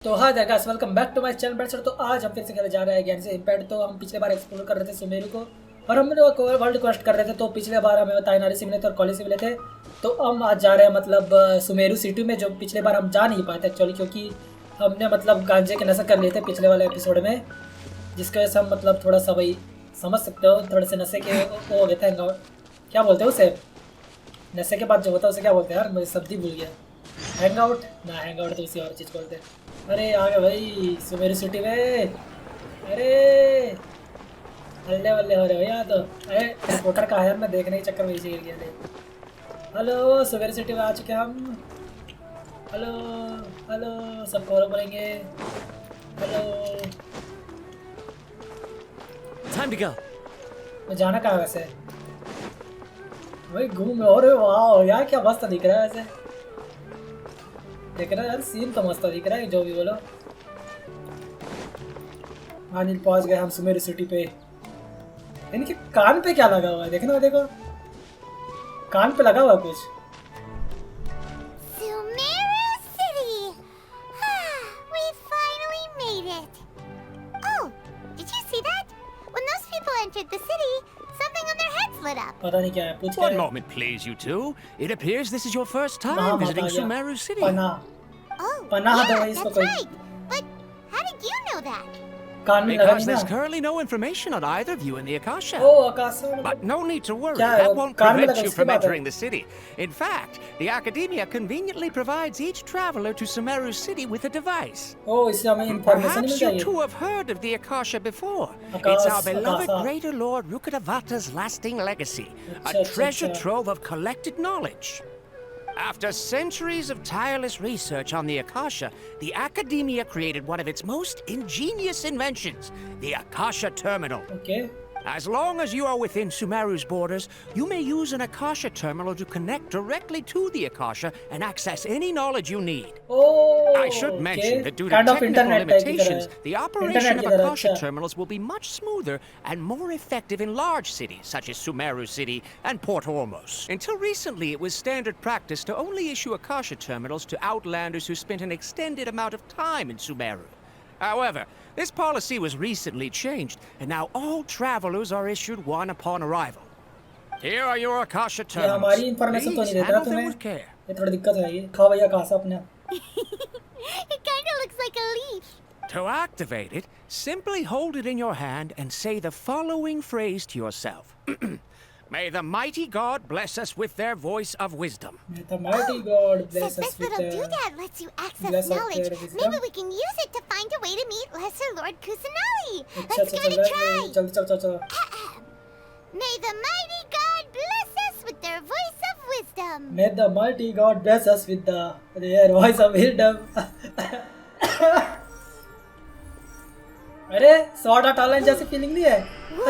तो hi there guys, welcome back to my channel brother. तो आज हम फिर से खेलने जा रहे हैं गेंशिन। तो हम पिछले बार एक्सप्लोर कर रहे थे सुमेरु को और हम लोग वर्ल्ड क्वेस्ट कर रहे थे। तो पिछले बार हमें ताइनारी से मिले थे और कॉलेज से मिले थे। तो हम आज जा रहे हैं मतलब सुमेरु सिटी में, जो पिछले बार हम जा नहीं पाए थे एक्चुअली, क्योंकि हमने मतलब गांजे के नशे कर लिए थे पिछले वाले एपिसोड में, जिसकी वजह से हम मतलब थोड़ा सा भाई समझ सकते हो, थोड़े से नशे के वो हो गए थे। क्या बोलते हैं उसे, नशे के बाद जो होता है उसे क्या बोलते हैं यार, मुझे शब्द ही भूल गया। हैंग आउट ना, हैंग आउट तो किसी और चीज़ बोलते हैं। अरे आ गए भाई सुमेरु सिटी में। अरे हल्ले वल्ले हो रहे हो यहाँ तो। अरे रिपोर्टर कहाँ है यार, मैं देखने के चक्कर में इसी गिर गया। हेलो सुमेरु सिटी में आ चुके हैं हम। हेलो हेलो सबको और बोलेंगे हेलो। Time to go. मैं जाना कहाँ वैसे भाई, घूम रहे हो। अरे वाह यार क्या मस्त दिख रहा है वैसे, देख रहा है यार, सीन तो मस्त दिख रहा है जो भी बोलो। हाँ नील पहुंच गए हम सुमेरु सिटी पे। इनके कान पे क्या लगा हुआ है, देखना देखो, कान पे लगा हुआ कुछ। Sumeru City! We finally made it! Oh, did you see that? When those people entered the city, something on their heads lit up. पता नहीं क्या है, पूछ One moment, please, you two. It appears this is your first time visiting Sumeru City. पनाह Oh, पनाह दे yeah, भाई इसको that's कोई। right. But how did you know that? कान में लगा Because नहीं there's ना। currently no information on either of you in the Akasha. ओ आकाश में But no need to worry, क्या है, that वो won't कान में prevent लगा you इसकी from बात है। entering the city. In fact, the Academia conveniently provides each traveler to Sumeru City with a device. ओ इससे हमें इंफॉर्मेशन मिल Perhaps you जाएगी। two have heard of the Akasha before. Akas- It's our beloved Akasa. Greater Lord Rukkhadevata's lasting legacy, Acha, a acha, treasure acha. trove of collected knowledge. After centuries of tireless research on the Akasha, the Academia created one of its most ingenious inventions, the Akasha Terminal. Okay As long as you are within Sumeru's borders, you may use an Akasha terminal to connect directly to the Akasha and access any knowledge you need. Oh I should mention that due to kind of technical internet type की तरह limitations, है। the operation internet of की तरह, Akasha अच्छा। terminals will be much smoother and more effective in large cities such as Sumeru City and Port Ormos. Until recently, it was standard practice to only issue Akasha terminals to outlanders who spent an extended amount of time in Sumeru. However, this policy was recently changed, and now all travelers are issued one upon arrival. Here are your Akasha ये terminals. हमारी information तो Please नहीं देता handle them तुम्हें, with care. ये थोड़ी दिक्कत है। ये खाओ भैया कहाँ से अपने। It kind of looks like a leaf. To activate it, simply hold it in your hand and say the following phrase to yourself. May the mighty God bless us with their voice of wisdom. May the mighty God Since bless us this with little doodad lets you access bless us knowledge, with wisdom. maybe we can use it to find a way to meet Lesser Lord Kusanali. अच्छा Let's अच्छा give it a try. चल चल चल चल। May the mighty God bless us with their voice of wisdom. May the mighty God bless us with their voice of wisdom. अरे sword art online जैसी feeling नहीं है।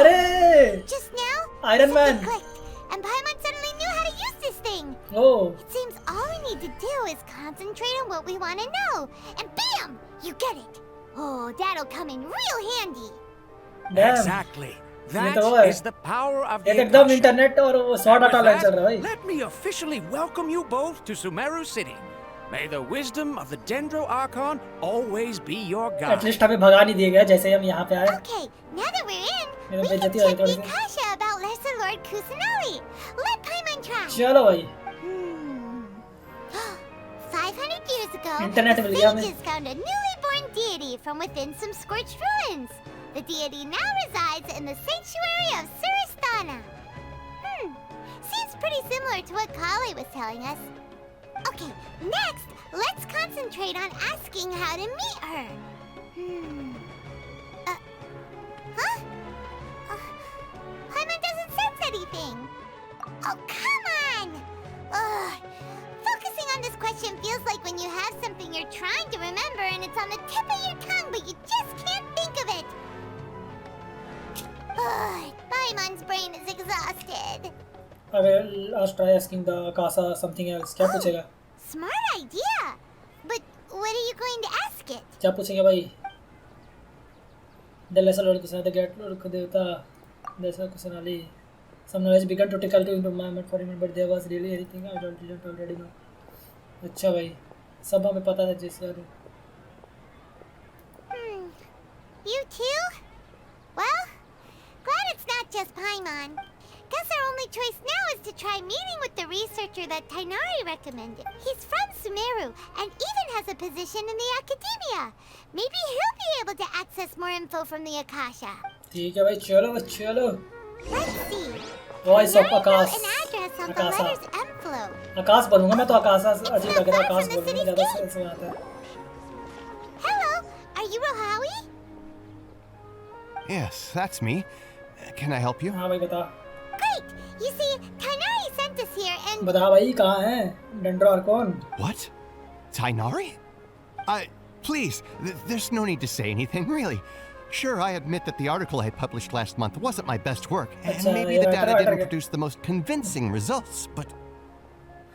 अरे Just now, Iron Man. something clicked, and Paimon suddenly knew how to use this thing. Oh, It seems all we need to do is concentrate on what we want to know, and bam, you get it. Oh, that'll come in real handy. damn. Exactly. ये That तो है। is the power of ये the तो एकदम Akasha. Internet और वो sword And art with online चल that, रहा है भाई। let me officially welcome you both to Sumeru City. May the wisdom of the Dendro Archon always be your guide. At least हमें भगा नहीं दिया गया जैसे हम यहाँ पे आए। Okay, now that we're in, मेरा we can बेइज्जती हो रही check the थोड़ी सी। Akasha about Lesser Lord Kusanali. Let Paimon try. चलो भाई, 500 years ago, Internet the मिल गया हमें। sages found a newly born deity from within some scorched ruins. The deity now resides in the sanctuary of Suristana. Seems pretty similar to what Kali was telling us. Okay, next, let's concentrate on asking how to meet her. Huh? Paimon doesn't sense anything. Oh, come on! Ugh. Focusing on this question feels like when you have something you're trying to remember and it's on the tip of your tongue, but you just can't think of it. Ugh. Paimon's brain is exhausted. अबे let's try asking the Akasa something else। क्या पूछेगा? Smart idea. But what are you going to ask it? क्या पूछेंगे भाई? The lesser Lord Kusanali, the great Lord Kudevata, the lesser Kusanali. Some knowledge began to trickle into my mind for him, but there was really anything I didn't already know. अच्छा भाई, सब हमें पता था जिस बारे। You too? Well, glad it's not just Paimon. Guess our only choice now is to try meeting with the researcher that Tainari recommended. He's from Sumeru and even has a position in the academia. Maybe he'll be able to access more info from the Akasha. ठीक है भाई, चलो. Let's see. Voice of Tainari Akash. wrote an address on the आकाशा. letter's envelope. आकाश बनूंगा मैं तो, आकाशा अजीब लग रहा है, आकाश बोलूंगा ज्यादा से आता है. Hello, are you Rohawi? Yes, that's me. Can I help you? हाँ भाई बता. Great! You see, Tainari sent us here and... बता भाई कहाँ है dendro Arcon? What? Tainari? Please, there's no need to say anything, really. Sure, I admit that the article I published last month wasn't my best work, and maybe the data didn't produce the most convincing results, but...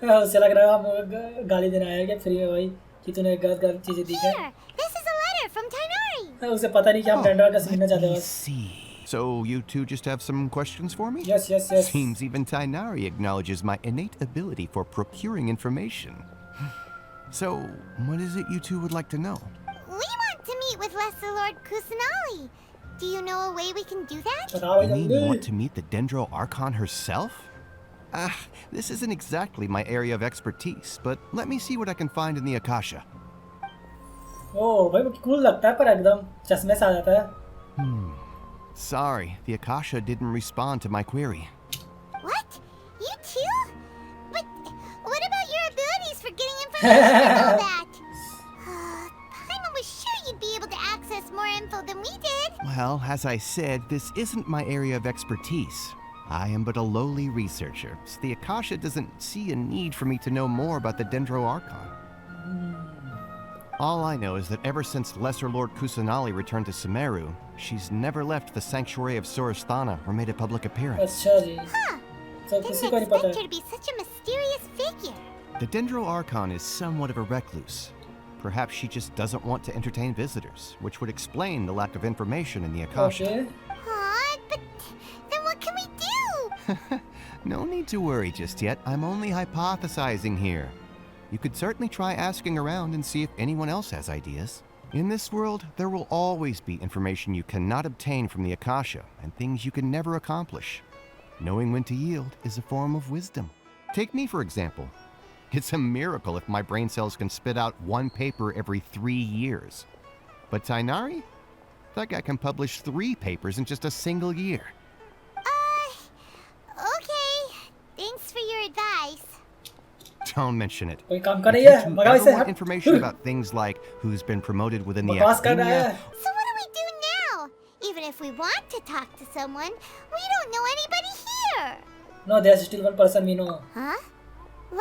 उसे लग रहा है हम गाली देने आया क्या free में भाई कि तूने गलत चीजें दी है. Here, this is a letter from Tainari. उसे पता नहीं कि हम डेंड्रो का सीखना चाहते हैं I बस. see. So you two just have some questions for me? Yes. Seems even Tainari acknowledges my innate ability for procuring information. So, what is it you two would like to know? We want to meet with Lesser Lord Kusanali. Do you know a way we can do that? बताओ भाई You mean you जल्दी. want to meet the Dendro Archon herself? This isn't exactly my area of expertise, but let me see what I can find in the Akasha. ओ भाई वो cool लगता है पर एकदम चश्मे से आ जाता है. Sorry, the Akasha didn't respond to my query. What? You too? But what about your abilities for getting information and all that? Paimon was sure you'd be able to access more info than we did. Well, as I said, this isn't my area of expertise. I am but a lowly researcher, so the Akasha doesn't see a need for me to know more about the Dendro Archon. All I know is that ever since Lesser Lord Kusanali returned to Sumeru, she's never left the sanctuary of Surasthana or made a public appearance. अच्छा जी. Huh. तो Didn't किसी को नहीं पता expect her है. to be such a mysterious figure. The Dendro Archon is somewhat of a recluse. Perhaps she just doesn't want to entertain visitors, which would explain the lack of information in the Akasha. Okay. But then what can we do? No need to worry just yet. I'm only hypothesizing here. You could certainly try asking around and see if anyone else has ideas. In this world, there will always be information you cannot obtain from the Akasha and things you can never accomplish. Knowing when to yield is a form of wisdom. Take me, for example. It's a miracle if my brain cells can spit out one paper every 3 years. But Tainari? That guy can publish 3 papers in just a single year. Okay. Thanks for your advice. Don't mention it. कोई काम कर If रही you है? two भगाओ ever इसे. want information about things like who's been promoted within the बकवास कर रहा academia, है. So what do we do now? Even if we want to talk to someone, we don't know anybody here. No, there's still one person we know. Huh?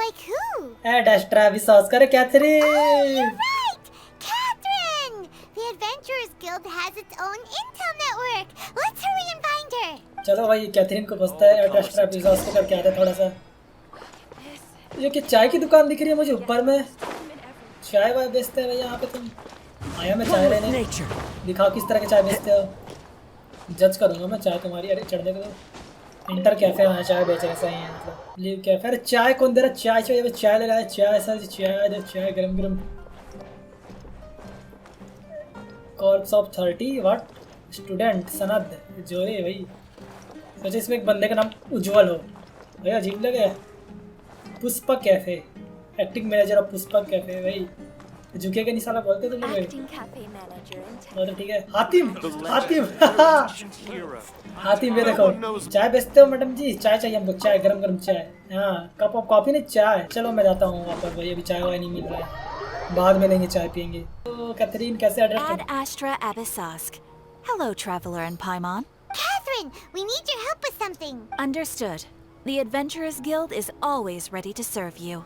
Like who? Dash Travis Oscar Catherine. You're right! Catherine! The Adventurers Guild has its own intel network. Let's hurry and find her. चलो भाई Catherine को बसता है. Dash Travis Oscar करके आते थोड़ा सा. ये क्या चाय की दुकान दिख रही है मुझे ऊपर में? चाय वाय बेचते हैं भैया यहाँ पे तुम? आया मैं चाय लेने. दिखाओ किस तरह के चाय बेचते हो. जज करूँगा मैं चाय तुम्हारी. अरे चढ़ने को तो इंटर कैफे में चाय बेच रहे सही है मतलब. Leave cafe. अरे चाय कौन दे रहा है? चाय चाहिए. चाय ले रहा है. चाय सर चाय दे. चाय गरम गरम. Corps of 30 what? स्टूडेंट सनद जो है भाई. सोचे इसमें एक बंदे का नाम उज्जवल हो. भैया अजीब लगे. Pushpak cafe. Acting manager of Pushpak cafe भाई. झुके के निशाना बोलते तुम लोग. तो ठीक है. हातिम. हातिम ये देखो. चाय बेचते हो मैडम जी? चाय चाहिए हमको. चाय गरम गरम चाय. हाँ कप ऑफ कॉफी नहीं चाय. चलो मैं जाता हूँ वापस भाई. अभी चाय वाय नहीं मिल रहा है. बाद में लेंगे चाय पियेंगे. तो कैथरीन कैसे address? Ad Astra Abyssask. Hello, traveler and Paimon. Catherine, we need your help with something. Understood. The Adventurers Guild is always ready to serve you.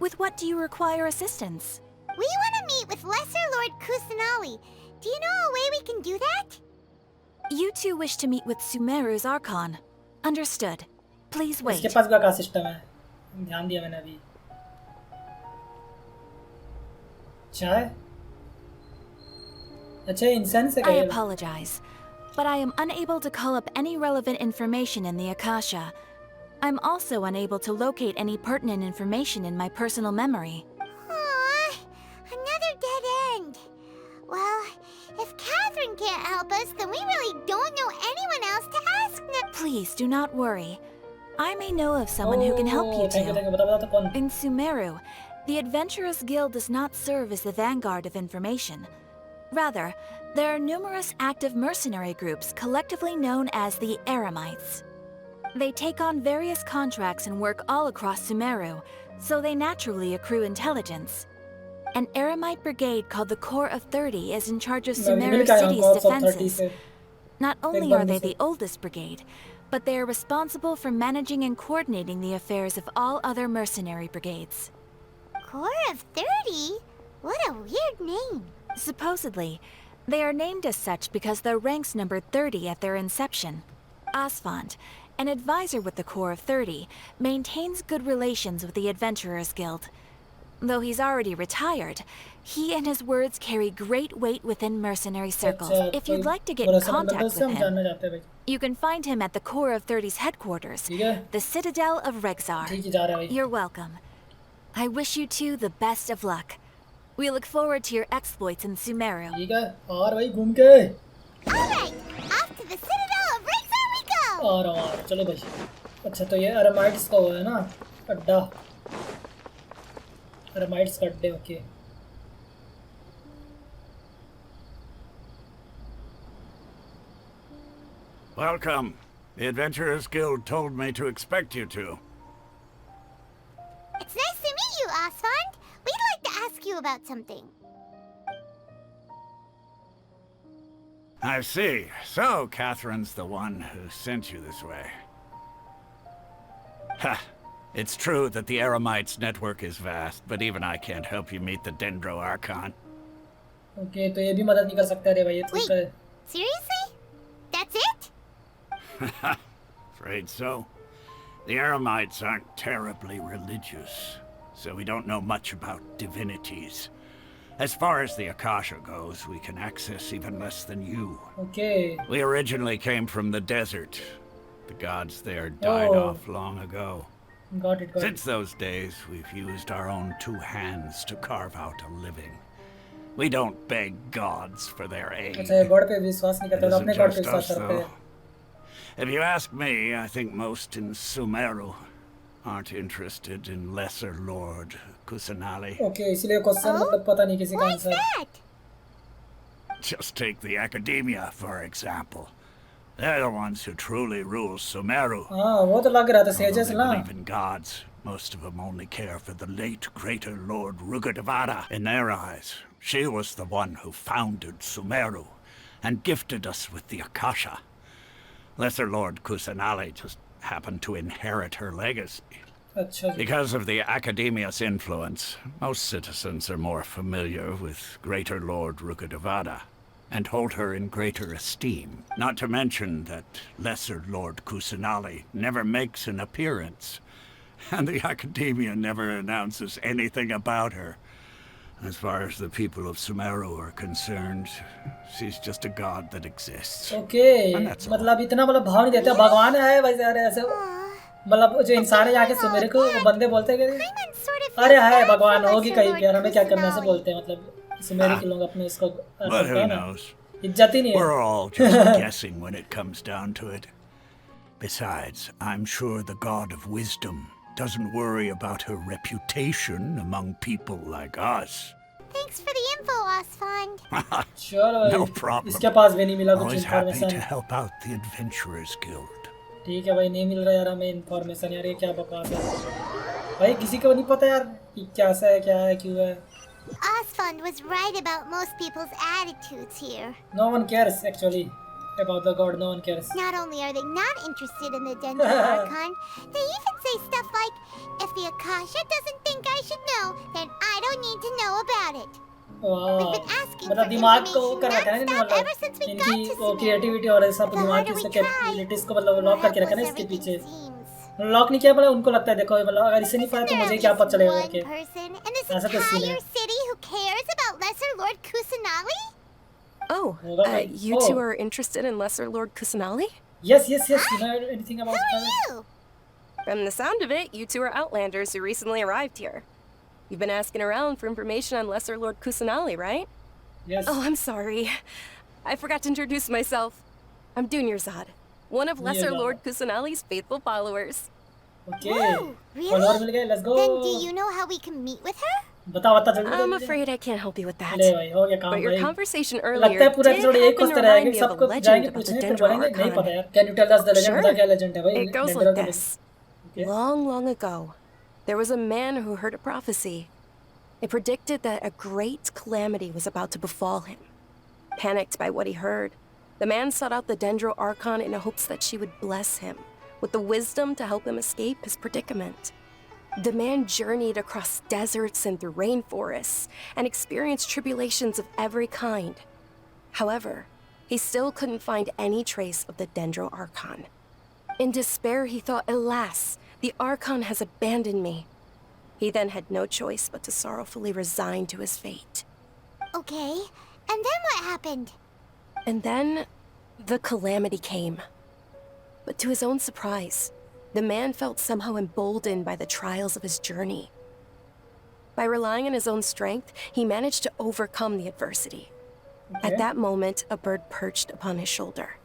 With what do you require assistance? We want to meet with Lesser Lord Kusanali. Do you know a way we can do that? You two wish to meet with Sumeru's Archon. Understood. Please wait. इसके पास भी का system है. ध्यान दिया मैंने अभी. चाय. अच्छा इंसान से I कहिए. apologize, but I am unable to call up any relevant information in the Akasha. I'm also unable to locate any pertinent information in my personal memory. Aww, another dead end. Well, if Catherine Catherine can't help us, then we really don't know anyone else to ask now. Please do not worry. I may know of someone who can help you Thank you, too. thank you. बता तो कौन? In Sumeru, the Adventurers Guild does not serve as the vanguard of information. Rather, there are numerous active mercenary groups collectively known as the Eremites. They take on various contracts and work all across Sumeru, so they naturally accrue intelligence. An Eremite brigade called the Corps of 30 is in charge of Sumeru City's defenses. Not only are they the oldest brigade, but they are responsible for managing and coordinating the affairs of all other mercenary brigades. Corps of 30? What a weird name. Supposedly, they are named as such because their ranks numbered 30 at their inception. Asfand, an advisor with the Corps of 30, maintains good relations with the Adventurers Guild. Though he's already retired, he and his words carry great weight within mercenary circles. If you'd like to get in contact with him, you can find him at the Corps of 30's headquarters, the Citadel of Rexar. You're welcome. I wish you two the best of luck. We look forward to your exploits in Sumeru. ठीक है और भाई घूम के Alright, off to the Citadel of Rexar we go! और चलो भाई अच्छा तो ये अरमाइट्स का वो है ना अड्डा अरमाइट्स का अड्डे okay Welcome. The Adventurers Guild told me to expect you two. It's nice to meet you, Asfand. We'd like to ask you about something. I see. So, Catherine's the one who sent you this way. Ha! It's true that the Eremites' network is vast, but even I can't help you meet the Dendro Archon. Okay तो ये भी मदद नहीं कर सकता रे भाई ये तो Wait, seriously? That's it? Afraid so. The Eremites aren't terribly religious, so we don't know much about divinities. As far as the Akasha goes, we can access even less than you. Okay We originally came from the desert. The gods there died Oh. off long ago. Got it Since those days, we've used our own two hands to carve out a living. We don't beg gods for their aid. अच्छा ये God पे विश्वास नहीं It करते तो isn't अपने God पे just विश्वास us, करते हैं though. If you ask me, I think most in Sumeru aren't interested in Lesser Lord Kusanali. Okay इसलिए क्वेश्चन मतलब पता नहीं किसी का Why's answer that? Just take the Academia, for example. They're the ones who truly rule Sumeru. हाँ वो तो लग रहा था Although सेजेस they ना believe in gods, most of them only care for the late greater Lord Rugadavada. In their eyes, she was the one who founded Sumeru and gifted us with the Akasha. Lesser Lord Kusanali just happened to inherit her legacy. अच्छा जी Because of the Academia's influence, most citizens are more familiar with Greater Lord Rugadavada and hold her in greater esteem. Not to mention that Lesser Lord Kusanali never makes an appearance, and the Academia never announces anything about her. As far as the people of Sumeru are concerned, she's just a god that exists. Okay And that's all. मतलब इतना मतलब भाव नहीं देते भगवान है वैसे अरे ऐसे मतलब जो इंसान है यहाँ के सुमेर को वो बंदे बोलते हैं कि Paimon sort of अरे feels है sorry भगवान for होगी Lesser कहीं Lord प्यार हमें क्या करना ऐसे Kusanali. बोलते हैं मतलब सुमेरी के लोग अपने इसको But करते who हैं ना knows? इज्जत ही नहीं है We're all just guessing when it comes down to it. Besides, I'm sure the God of Wisdom doesn't worry about her reputation among people like us. Thanks for the info, Asfand. चलो No भाई problem. इसके पास भी नहीं मिला कुछ Always happy to information help out the Adventurers Guild. ठीक है भाई नहीं मिल रहा यार हमें इन्फॉर्मेशन यार ये क्या बकवास है भाई किसी को नहीं पता यार कि कैसा है क्या है क्यों है Asfand was right about most people's attitudes here. No one cares actually about the God no one cares Not only are they not interested in the Dendro Archon, they even say stuff like, if the Akasha doesn't think I should know, then I don't need to know about it. We've been asking मतलब for दिमाग को वो information कर रखा है ना non-stop ever मतलब since we इनकी got to वो Sumeru. क्रिएटिविटी और सब The दिमाग की harder we उसके try, कैपेबिलिटीज को मतलब the लॉक करके रखा है hopeless ना इसके everything पीछे seems. लॉक नहीं किया मतलब उनको लगता है देखो मतलब अगर इसे नहीं पता तो Isn't there मुझे at क्या least पता चलेगा one करके person in this ऐसा कुछ सीन है entire city who cares about Lesser Lord Kusanali? Oh, होगा you two Oh. are interested in Lesser Lord Kusanali? Yes yes yes you know anything Who about are you? From the sound of it, you two are Outlanders who recently arrived here. You've been asking around for information on Lesser Lord Kusanali, right? Yes Oh, I'm sorry. I forgot to introduce myself. I'm Dunyarzad, one of Lesser Dunyarzad. Lord Kusanali's faithful followers. Okay. Whoa, really? Follower मिल गए, let's go. Then do you know how we can meet with her? बता जल्दी I'm जल्दी। afraid I can't help you with that. ले भाई हो गया काम But your भाई। conversation लगता earlier है पूरा did एपिसोड यही happen कुछ to तरह है remind कि me of a सबको legend जाएंगे about the पूछने फिर Dendro बोलेंगे नहीं पता Archon. यार। Can you tell us the legend? Sure. बता क्या legend है भाई? It goes Dendro like का this. Okay. Long, long ago, there was a man who heard a prophecy. It predicted that a great calamity was about to befall him. Panicked by what he heard, the man sought out the Dendro Archon in hopes that she would bless him with the wisdom to help him escape his predicament. The man journeyed across deserts and through rainforests and experienced tribulations of every kind. However, he still couldn't find any trace of the Dendro Archon. In despair, he thought, alas, the Archon has abandoned me. He then had no choice but to sorrowfully resign to his fate. Okay, and then what happened? And then, the calamity came. But to his own surprise, the man felt somehow emboldened by the trials of his journey. By relying on his own strength, he managed to overcome the adversity. Okay. At that moment, a bird perched upon his shoulder.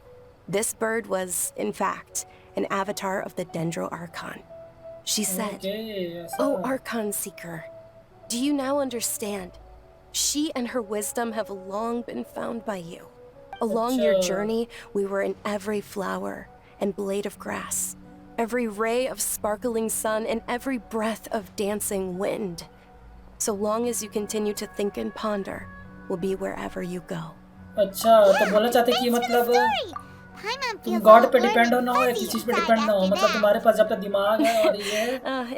This bird was, in fact, an avatar of the Dendro Archon. She said, Okay, ऐसा। "Oh, Archon Seeker, do you now understand? She and her wisdom have long been found by you. Along your Acha. journey, we were in every flower and blade of grass, every ray of sparkling sun, and every breath of dancing wind. So long as you continue to think and ponder, we'll be wherever you go." अच्छा तो बोलना चाहते कि Thanks for the मतलब story. Paimon तुम feels God all पे warm depend हो and ना हो या fuzzy किसी चीज पे inside डिपेंड ना हो after मतलब that. तुम्हारे पास जब तक दिमाग है और ये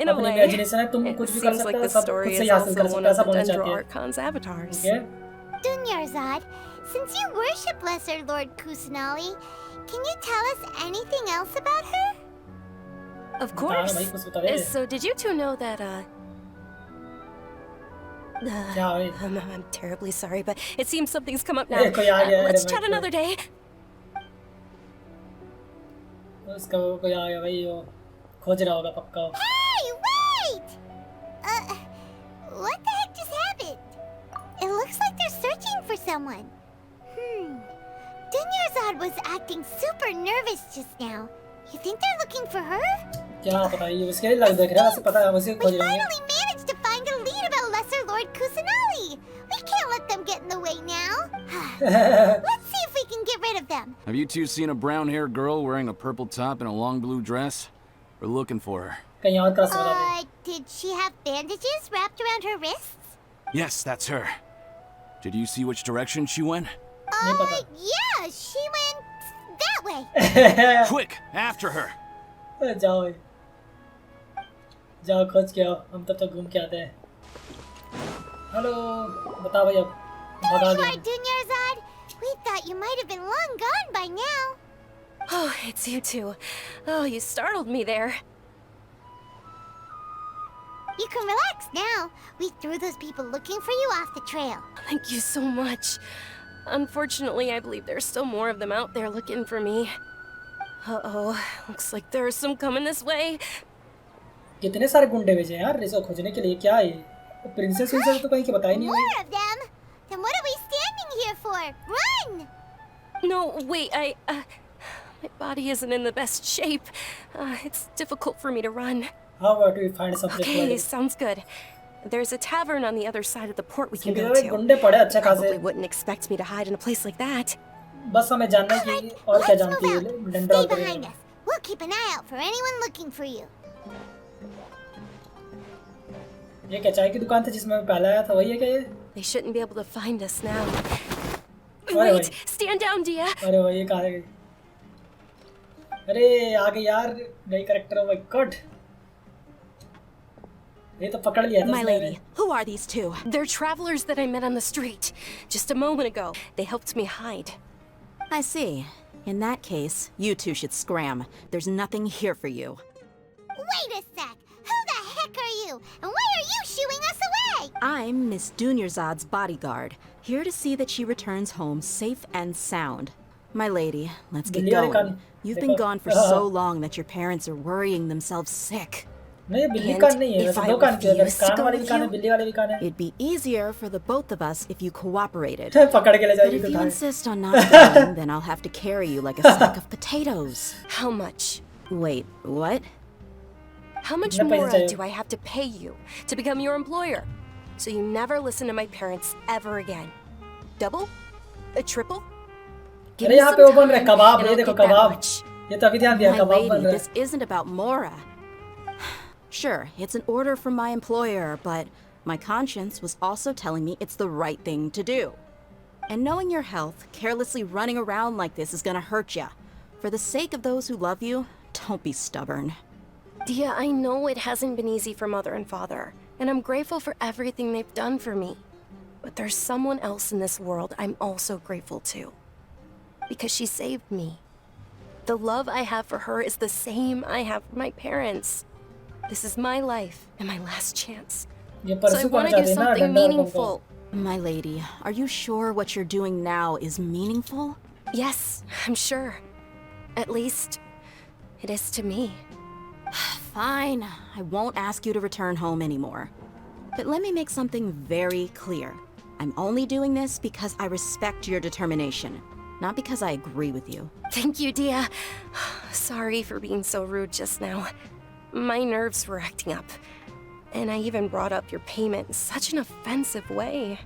In a अपनी way, इमेजिनेशन है तुम it कुछ भी कर seems सकते like हो the सब खुद story से is ही हासिल कर also one सकते हो of ऐसा the बोलना Dendro चाहती है Archon's avatars. ठीक है Dunyarzad, since you worship Lesser Lord Kusanali, can you tell us anything else about her? Of बता ना course. भाई कुछ बता दे So did you two know that, क्या भाई I'm terribly sorry, but it seems something's come up now. कोई आ गया है Let's रे chat भाई another day. उसका वो कोई आ गया भाई वो खोज रहा होगा पक्का Hey, wait! What the heck just happened? It looks like they're searching for someone. Dunyarzad was acting super nervous just now. You think they're looking for her? क्या पता ये उसके लिए लग रहा है वैसे पता है वैसे We खोज रहे हैं finally managed to find a lead about Lesser Lord Kusanali. We can't let them get in the way now. Let's see if we can get rid of them. Have you two seen a brown-haired girl wearing a purple top and a long blue dress? We're looking for her. कहीं और cross बता दे Did she have bandages wrapped around her wrists? Yes, that's her. Did you see which direction she went? नहीं पता Yeah, she went that way. Quick, after her! जाओ भाई जाओ खोज के आओ हम तब तक घूम के आते हैं हेलो बता भाई अब There बता you are, they Dunyarzad. We thought you might have been long gone by now. Oh, it's you two. Oh, you startled me there. You can relax now. We threw those people looking for you off the trail. Thank you so much. Unfortunately, I believe there's still more of them out there looking for me. Uh-oh, looks like there's some coming this way. कितने सारे गुंडे भेजे हैं यार इसको खोजने के लिए क्या है ये प्रिंसेस विंसेस तो कहीं के बता ही नहीं More भाई of them? Then what are we standing here for? Run! No, wait, my body isn't in the best shape. It's difficult for me to run. how about we find some place Okay, where sounds good. There's a tavern on the other side of the port we can क्योंकि go भाई to. गुंडे पड़े अच्छे खासे Probably wouldn't expect me to hide in a place like that. बस हमें जानना है कि और क्या Let's जानती move है out. डंडा Stay और behind us. We'll keep an eye out for anyone looking for you. ये क्या चाय की दुकान थी जिसमें मैं पहले आया था वही है क्या ये They shouldn't be able to find us now. Wait, Wait, stand down, Dia. अरे भाई ये कहाँ है गई अरे आ गई यार नई कैरेक्टर ओ माय गॉड ये तो पकड़ लिया था My उसने lady, who are these two? They're travelers that I met on the street. Just a moment ago, they helped me hide. I see. In that case, you two should scram. There's nothing here for you. Wait a sec. Who the heck are you? And why are you shooing us away? I'm Miss Dunyarzad's bodyguard, here to see that she returns home safe and sound. My lady, let's get Billy, going. You've been देखो, gone for so long that your parents are worrying themselves sick. नहीं ये बिल्ली And कान नहीं है if वैसे I दो कान की अगर refuse to कान go वाली भी with कान है you, बिल्ली वाली भी कान है It'd be easier for the both of us if you cooperated. पकड़ के ले But जाएगी if तो you उठाए insist on not going, then I'll have to carry you like a sack of potatoes. How much? Wait, what? How much कितने पैसे more चाहिए? do I have to pay you to become your employer? So you never listen to my parents ever again. Double? A triple? Give अरे me यहाँ some पे वो बन रहा है time कबाब and ये I'll देखो get that कबाब much. ये तो अभी ध्यान दिया My कबाब बन lady, रहा this isn't about Mora. Sure, it's an order from my employer, but my conscience was also telling me it's the right thing to do. And knowing your health, carelessly running around like this is gonna hurt ya. For the sake of those who love you, don't be stubborn. Dia, I know it hasn't been easy for Mother and Father, and I'm grateful for everything they've done for me. But there's someone else in this world I'm also grateful to. Because she saved me. The love I have for her is the same I have for my parents. This is my life and my last chance. ये So I परसों want पहुंचा to do देना something डंडा और बम को meaningful. My lady, are you sure what you're doing now is meaningful? Yes, I'm sure. At least, it is to me. Fine, I won't ask you to return home anymore. But let me make something very clear. I'm only doing this because I respect your determination, not because I agree with you. Thank you, Dia. Sorry for being so rude just now. My nerves were acting up. And I even brought up your payment in such an offensive way.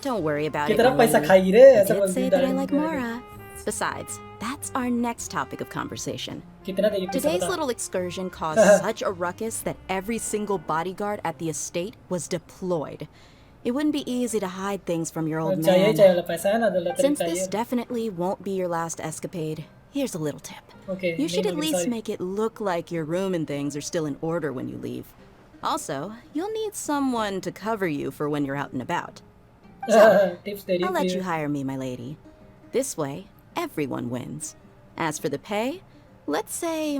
Don't worry about it, कितना my पैसा lady. खाई रे I ऐसा did बोलती say है that I direct like में Mora. Besides, that's our next topic of conversation. कितना देगी पैसा Today's बता little excursion caused such a ruckus that every single bodyguard at the estate was deployed. It wouldn't be easy to hide things from your old चाहिए man. चाहिए वाला पैसा है ना तो लता Since this चाहिए definitely won't be your last escapade, here's a little tip. Okay, You should नहीं at होगी, least sorry. make it look like your room and things are still in order when you leave. Also, you'll need someone to cover you for when you're out and about. Tips दे रही I'll let you है hire me, my lady. This way, everyone wins. As for the pay, let's say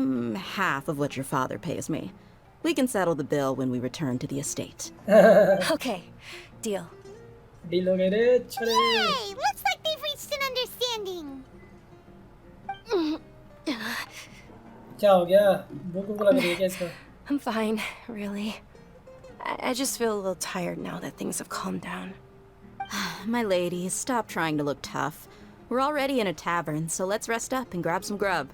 half of what your father pays me. We can settle the bill when we return to the estate. Okay, deal. Deal हो गए रे छोरे Hey, looks like they've reached an understanding. क्या हो गया भूख भूख लग रही है क्या इसको I'm fine, really. I just feel a little tired now that things have calmed down. My lady, stop trying to look tough. We're already in a tavern, so let's rest up and grab some grub.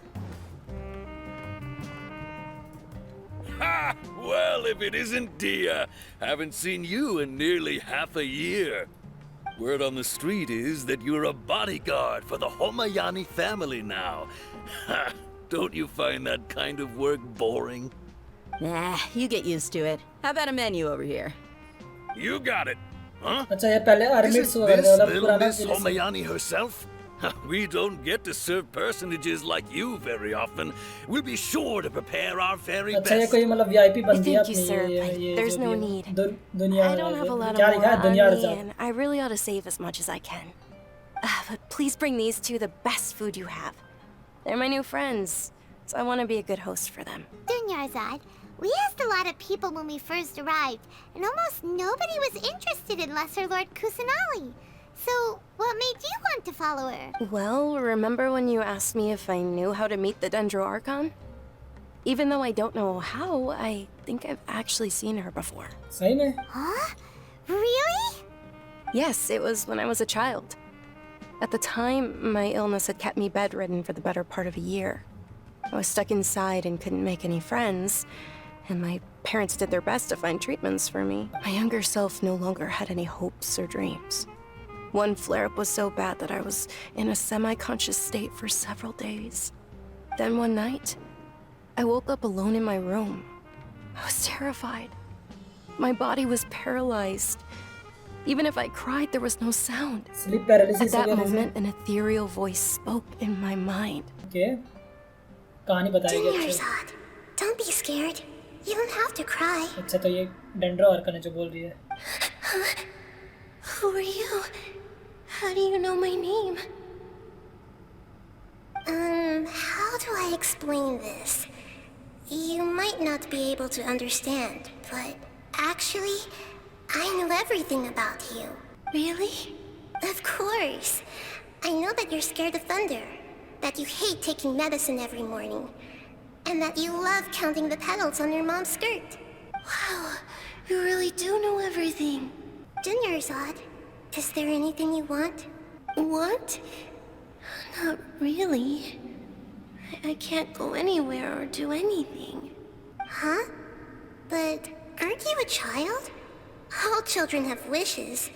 Ha! Well, if it isn't Dia. Haven't seen you in nearly half a year. Word on the street is that you're a bodyguard for the Homayani family now. Ha! Don't you find that kind of work boring? Nah, you get used to it. How about a menu over here? You got it. Huh? अच्छा ये पहले आर्मिट्स Isn't वगैरह this वाला little पुराना Miss police Homayani herself? We don't get to serve personages like you very often. We'll be sure to prepare our very अच्छा ये best. कोई मतलब वीआईपी बन दिया Thank you, अपनी sir, ये but ये there's जो no भी need. दुनिया I don't have a lot क्या of लिखा more है दुनिया on Raza me, and I really ought to save as much as I can. But please bring these two the best food you have. They're my new friends, so I want to be a good host for them. Dunyarzad, we asked a lot of people when we first arrived, and almost nobody was interested in Lesser Lord Kusanali. So, what made you want to follow her? Well, remember when you asked me if I knew how to meet the Dendro Archon? Even though I don't know how, I think I've actually seen her before. सही में Huh? Really? Yes, it was when I was a child. At the time, my illness had kept me bedridden for the better part of a year. I was stuck inside and couldn't make any friends, and my parents did their best to find treatments for me. My younger self no longer had any hopes or dreams. One flare-up was so bad that I was in a semi-conscious state for several days. Then one night, I woke up alone in my room. I was terrified. My body was paralyzed. Even if I cried, there was no sound. Sleep At paralysis that वगैरह से moment, an ethereal voice spoke in my mind. Okay कहानी बताएगी अच्छे Dunyarzad, don't be scared. You don't have to cry. अच्छा तो ये dendro Arkan है जो बोल रही है Who are you? How do you know my name? How do I explain this? You might not be able to understand, but actually, I know everything about you. Really? Of course. I know that you're scared of thunder, that you hate taking medicine every morning, and that you love counting the petals on your mom's skirt. Wow, you really do know everything. Dinner's odd. Is there anything you want? Want? Not really. I can't go anywhere or do anything. Huh? But aren't you a child? All children have wishes.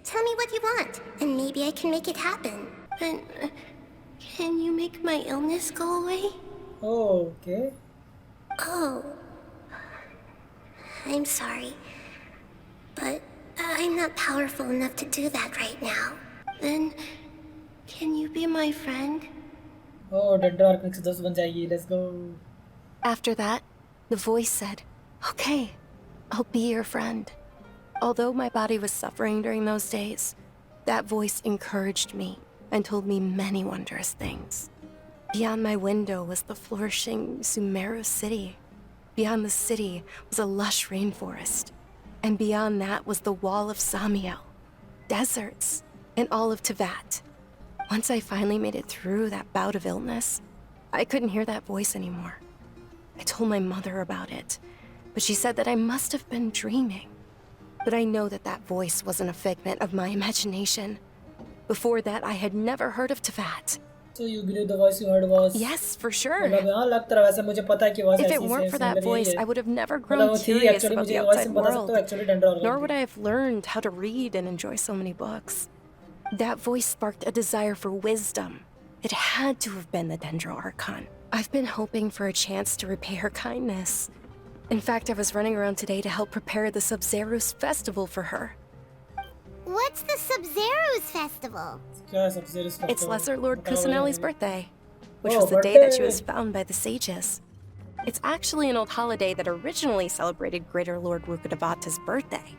Tell me what you want, and maybe I can make it happen. But can you make my illness go away? Oh, okay. Oh. I'm sorry. But I'm not powerful enough to do that right now. Then can you be my friend? Oh, dendro arc से 10 बन जाएगी. Let's go. After that, the voice said, "Okay, I'll be your friend." Although my body was suffering during those days, that voice encouraged me and told me many wondrous things. Beyond my window was the flourishing Sumeru City. Beyond the city was a lush rainforest. And beyond that was the wall of Samiel, deserts, and all of Teyvat. Once I finally made it through that bout of illness, I couldn't hear that voice anymore. I told my mother about it, but she said that I must have been dreaming. But I know that that voice wasn't a figment of my imagination. Before that, I had never heard of Teyvat. So you believe the voice you heard was? Yes, for sure. मतलब हाँ लगता है वैसे मुझे पता है कि voice If ऐसी it weren't for that similar voice, ही है. I would have never मतलब grown वो थी curious actually about मुझे the voice outside में बता सकता world. हूँ actually डेंड्रो आर्क Nor थी. would I have learned how to read and enjoy so many books. That voice sparked a desire for wisdom. It had to have been the Dendro Archon. I've been hoping for a chance to repay her kindness. In fact, I was running around today to help prepare the Sub-Zero's festival for her. What's the Sub-Zero's festival? क्या है सबसे risk It's Lesser Lord बताओ Kusanali's यार. birthday, which Oh, was the day that she birthday. was found by the sages. It's actually an old holiday that originally celebrated Greater Lord Rukkhadevata's birthday.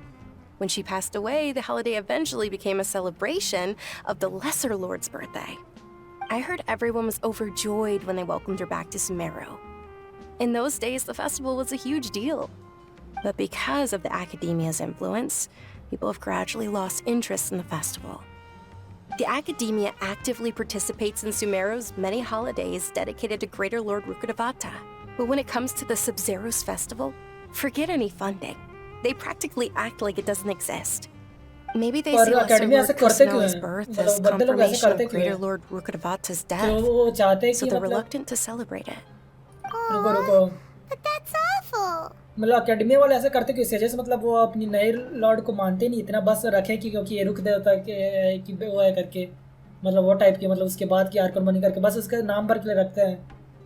When she passed away, the holiday eventually became a celebration of the Lesser Lord's birthday. I heard everyone was overjoyed when they welcomed her back to Sumeru. In those days, the festival was a huge deal. But because of the Academia's influence, people have gradually lost interest in the festival. The Academia actively participates in Sumeru's many holidays dedicated to Greater Lord Rukkhadevata. But when it comes to the Sub-Zero's festival, forget any funding. They practically act like it doesn't exist. Maybe they और see Lesser academy Lord ऐसे करते क्यों Kusanali's हैं? birth मतलब as बंदे लोग ऐसे confirmation करते of क्यों Greater हैं? Lord Rukkhadevata's तो death, वो चाहते हैं so कि they're मतलब reluctant to celebrate it. रुको Aw, रुको but that's awful. मतलब एकेडमी वाले ऐसे करते क्यों सेजेस मतलब वो अपनी नए लॉर्ड को मानते नहीं इतना बस रखे कि क्योंकि ये रुक देता कि वो है करके मतलब वो टाइप की मतलब उसके बाद की आर्कन बनी करके बस उसका नाम भर के लिए रखते हैं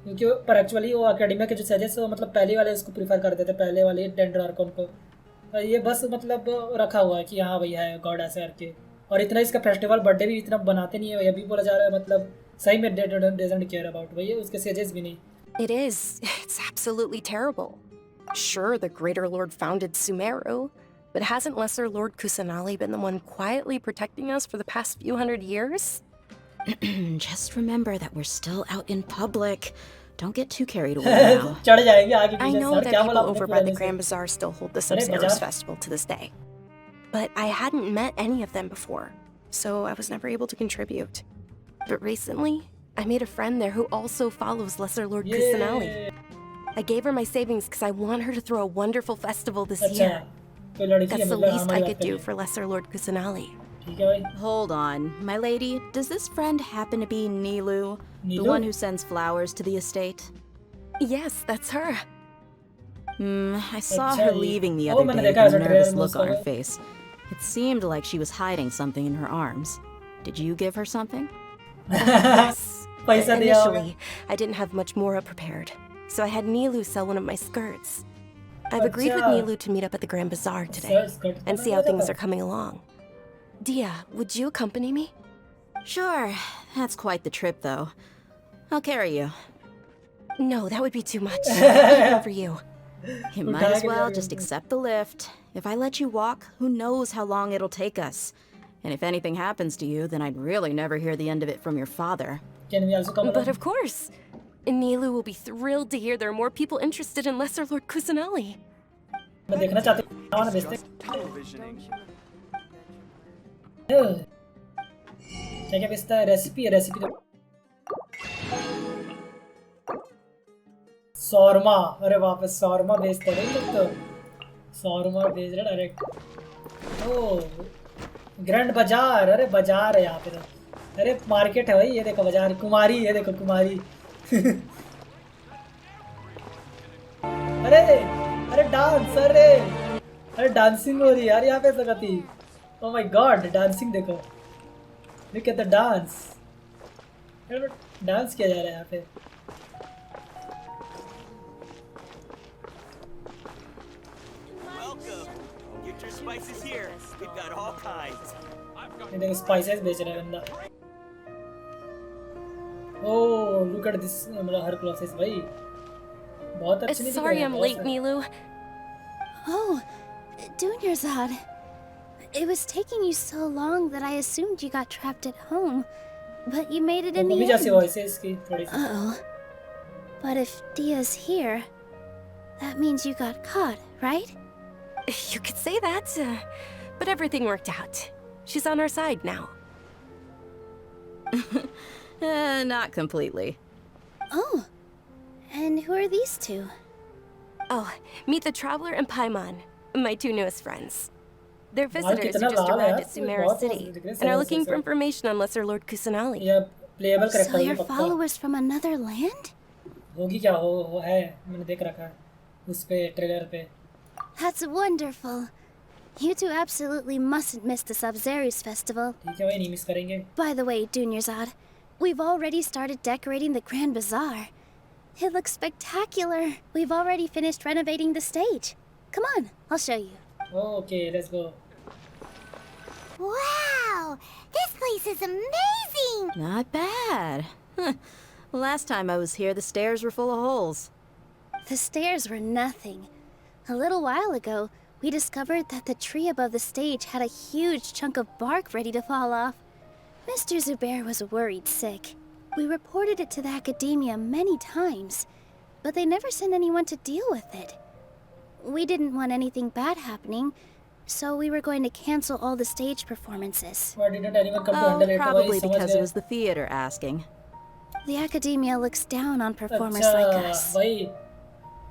क्योंकि पर एक्चुअली वो एकेडमिया के जो सेजेस वो मतलब पहले वाले उसको प्रीफर करते थे पहले वाले डेंड्रो आर्कन को ये बस मतलब रखा हुआ है कि हाँ भैया है गॉड ऐसे करके और इतना इसका फेस्टिवल बर्थडे भी इतना बनाते नहीं है ये भी बोला जा रहा है मतलब सही में डजंट केयर अबाउट भैया उसके सेजेस भी नहीं. It is. It's absolutely terrible. Sure, the Greater Lord founded Sumeru, but hasn't Lesser Lord Kusanali been the one quietly protecting us for the past few hundred years? Just remember that we're still out in public. Don't get too carried away now. चढ़ जाएंगे आगे I पीछे know sir that क्या people बोला आपने over by the पुराने से? Grand Bazaar still hold the Arey, Sub-Zero's bazaar? festival to this day. But I hadn't met any of them before, so I was never able to contribute. But recently, I made a friend there who also follows Lesser Lord Kusanali. ये I gave her my savings because I want her to throw a wonderful festival this अच्छा year. कोई लड़की है That's the मतलब least I हमारी could बात do करिए for Lesser Lord Kusanali. ठीक है भाई Hold on, my lady. Does this friend happen to be Nilu? The Neelu one who sends flowers to the estate? Yes, that's her. I saw अच्छा her ये leaving the O other मैंने day देखा with a ऐसा nervous trailer में look उसका on her वो face. It seemed like she was hiding something in her arms. Did you give her something? Yes. पैसा दिया होगा Initially, I didn't have much more prepared, so I had Nilu sell one of my skirts. I've agreed with अच्छा Nilu to meet up at the Grand Bazaar today sir skirt and see how things are coming along. Dia, would you accompany me? Sure. That's quite the trip, though. I'll carry you. No, that would be too much. Even for you. You might उठा as के well ले just गए accept the lift. If I let you walk, who knows how long it'll take us. And if anything happens to you, then I'd really never hear the end of it from your father. Can we also come But of course. Nilu will be thrilled to hear there are more people interested in Lesser Lord Kusanali. मैं देखना चाहते हैं खाना भेजते क्या क्या भेजता है रेसिपी शौरमा, अरे वापस शौरमा बेचते हैं लोग तो, शौरमा बेच रहे डायरेक्ट। ओ ग्रैंड बाजार, अरे बाजार है यहाँ पे तो, अरे मार्केट है भाई, ये देखो बाजार, कुमारी, ये देखो कुमारी। अरे अरे डांस, अरे डांसिंग हो रही है यार यहाँ पे सकती। ओह माय गॉड, डांसिंग देखो, look at the dance, dance किया जा रहा है यहाँ पे। ये देखो स्पाइसेस बेच रहा है बंदा। ओह लुक एट दिस, मतलब हर क्लॉसेस भाई बहुत अच्छे नहीं दिख रहे Sorry हैं, I'm बहुत late, सारे। Nilu. Oh, Dunyarzad. It was taking you so long that I assumed you got trapped at home. But you made it in mummy the जैसी end. वॉइस है इसकी थोड़ी सी। Uh-oh. But if Dia's here, that means you got caught, right? You could say that, but everything worked out. She's on our side now. Not completely. Oh. And who are these two? Oh, meet the Traveler and Paimon, my two newest friends. They're Why visitors kitna who just laal hai arrived yaar? at Sumeru बहुत City दिख रहे हैं and are सही looking से। for information on Lesser Lord Kusanali. ये playable So character you're है पक्का। followers from another land? होगी क्या, हो है, मैंने देख रखा है उस पे ट्रेलर पे। That's wonderful. You two absolutely mustn't miss the Sub-Zerus festival. ठीक है भाई, नहीं मिस करेंगे। By the way, Dunyarzad, we've already started decorating the Grand Bazaar. It looks spectacular. We've already finished renovating the stage. Come on, I'll show you. Okay let's go. Wow! This place is amazing! Not bad. Last time I was here, the stairs were full of holes. The stairs were nothing. A little while ago, we discovered that the tree above the stage had a huge chunk of bark ready to fall off. Mr. Zubair was worried sick. We reported it to the academia many times, but they never sent anyone to deal with it. We didn't want anything bad happening, so we were going to cancel all the stage performances. Why didn't anyone come to Oh, handle it? तो probably भाई समझ because it गए। was the theater asking. The academia looks down on performers अच्छा like us. भाई,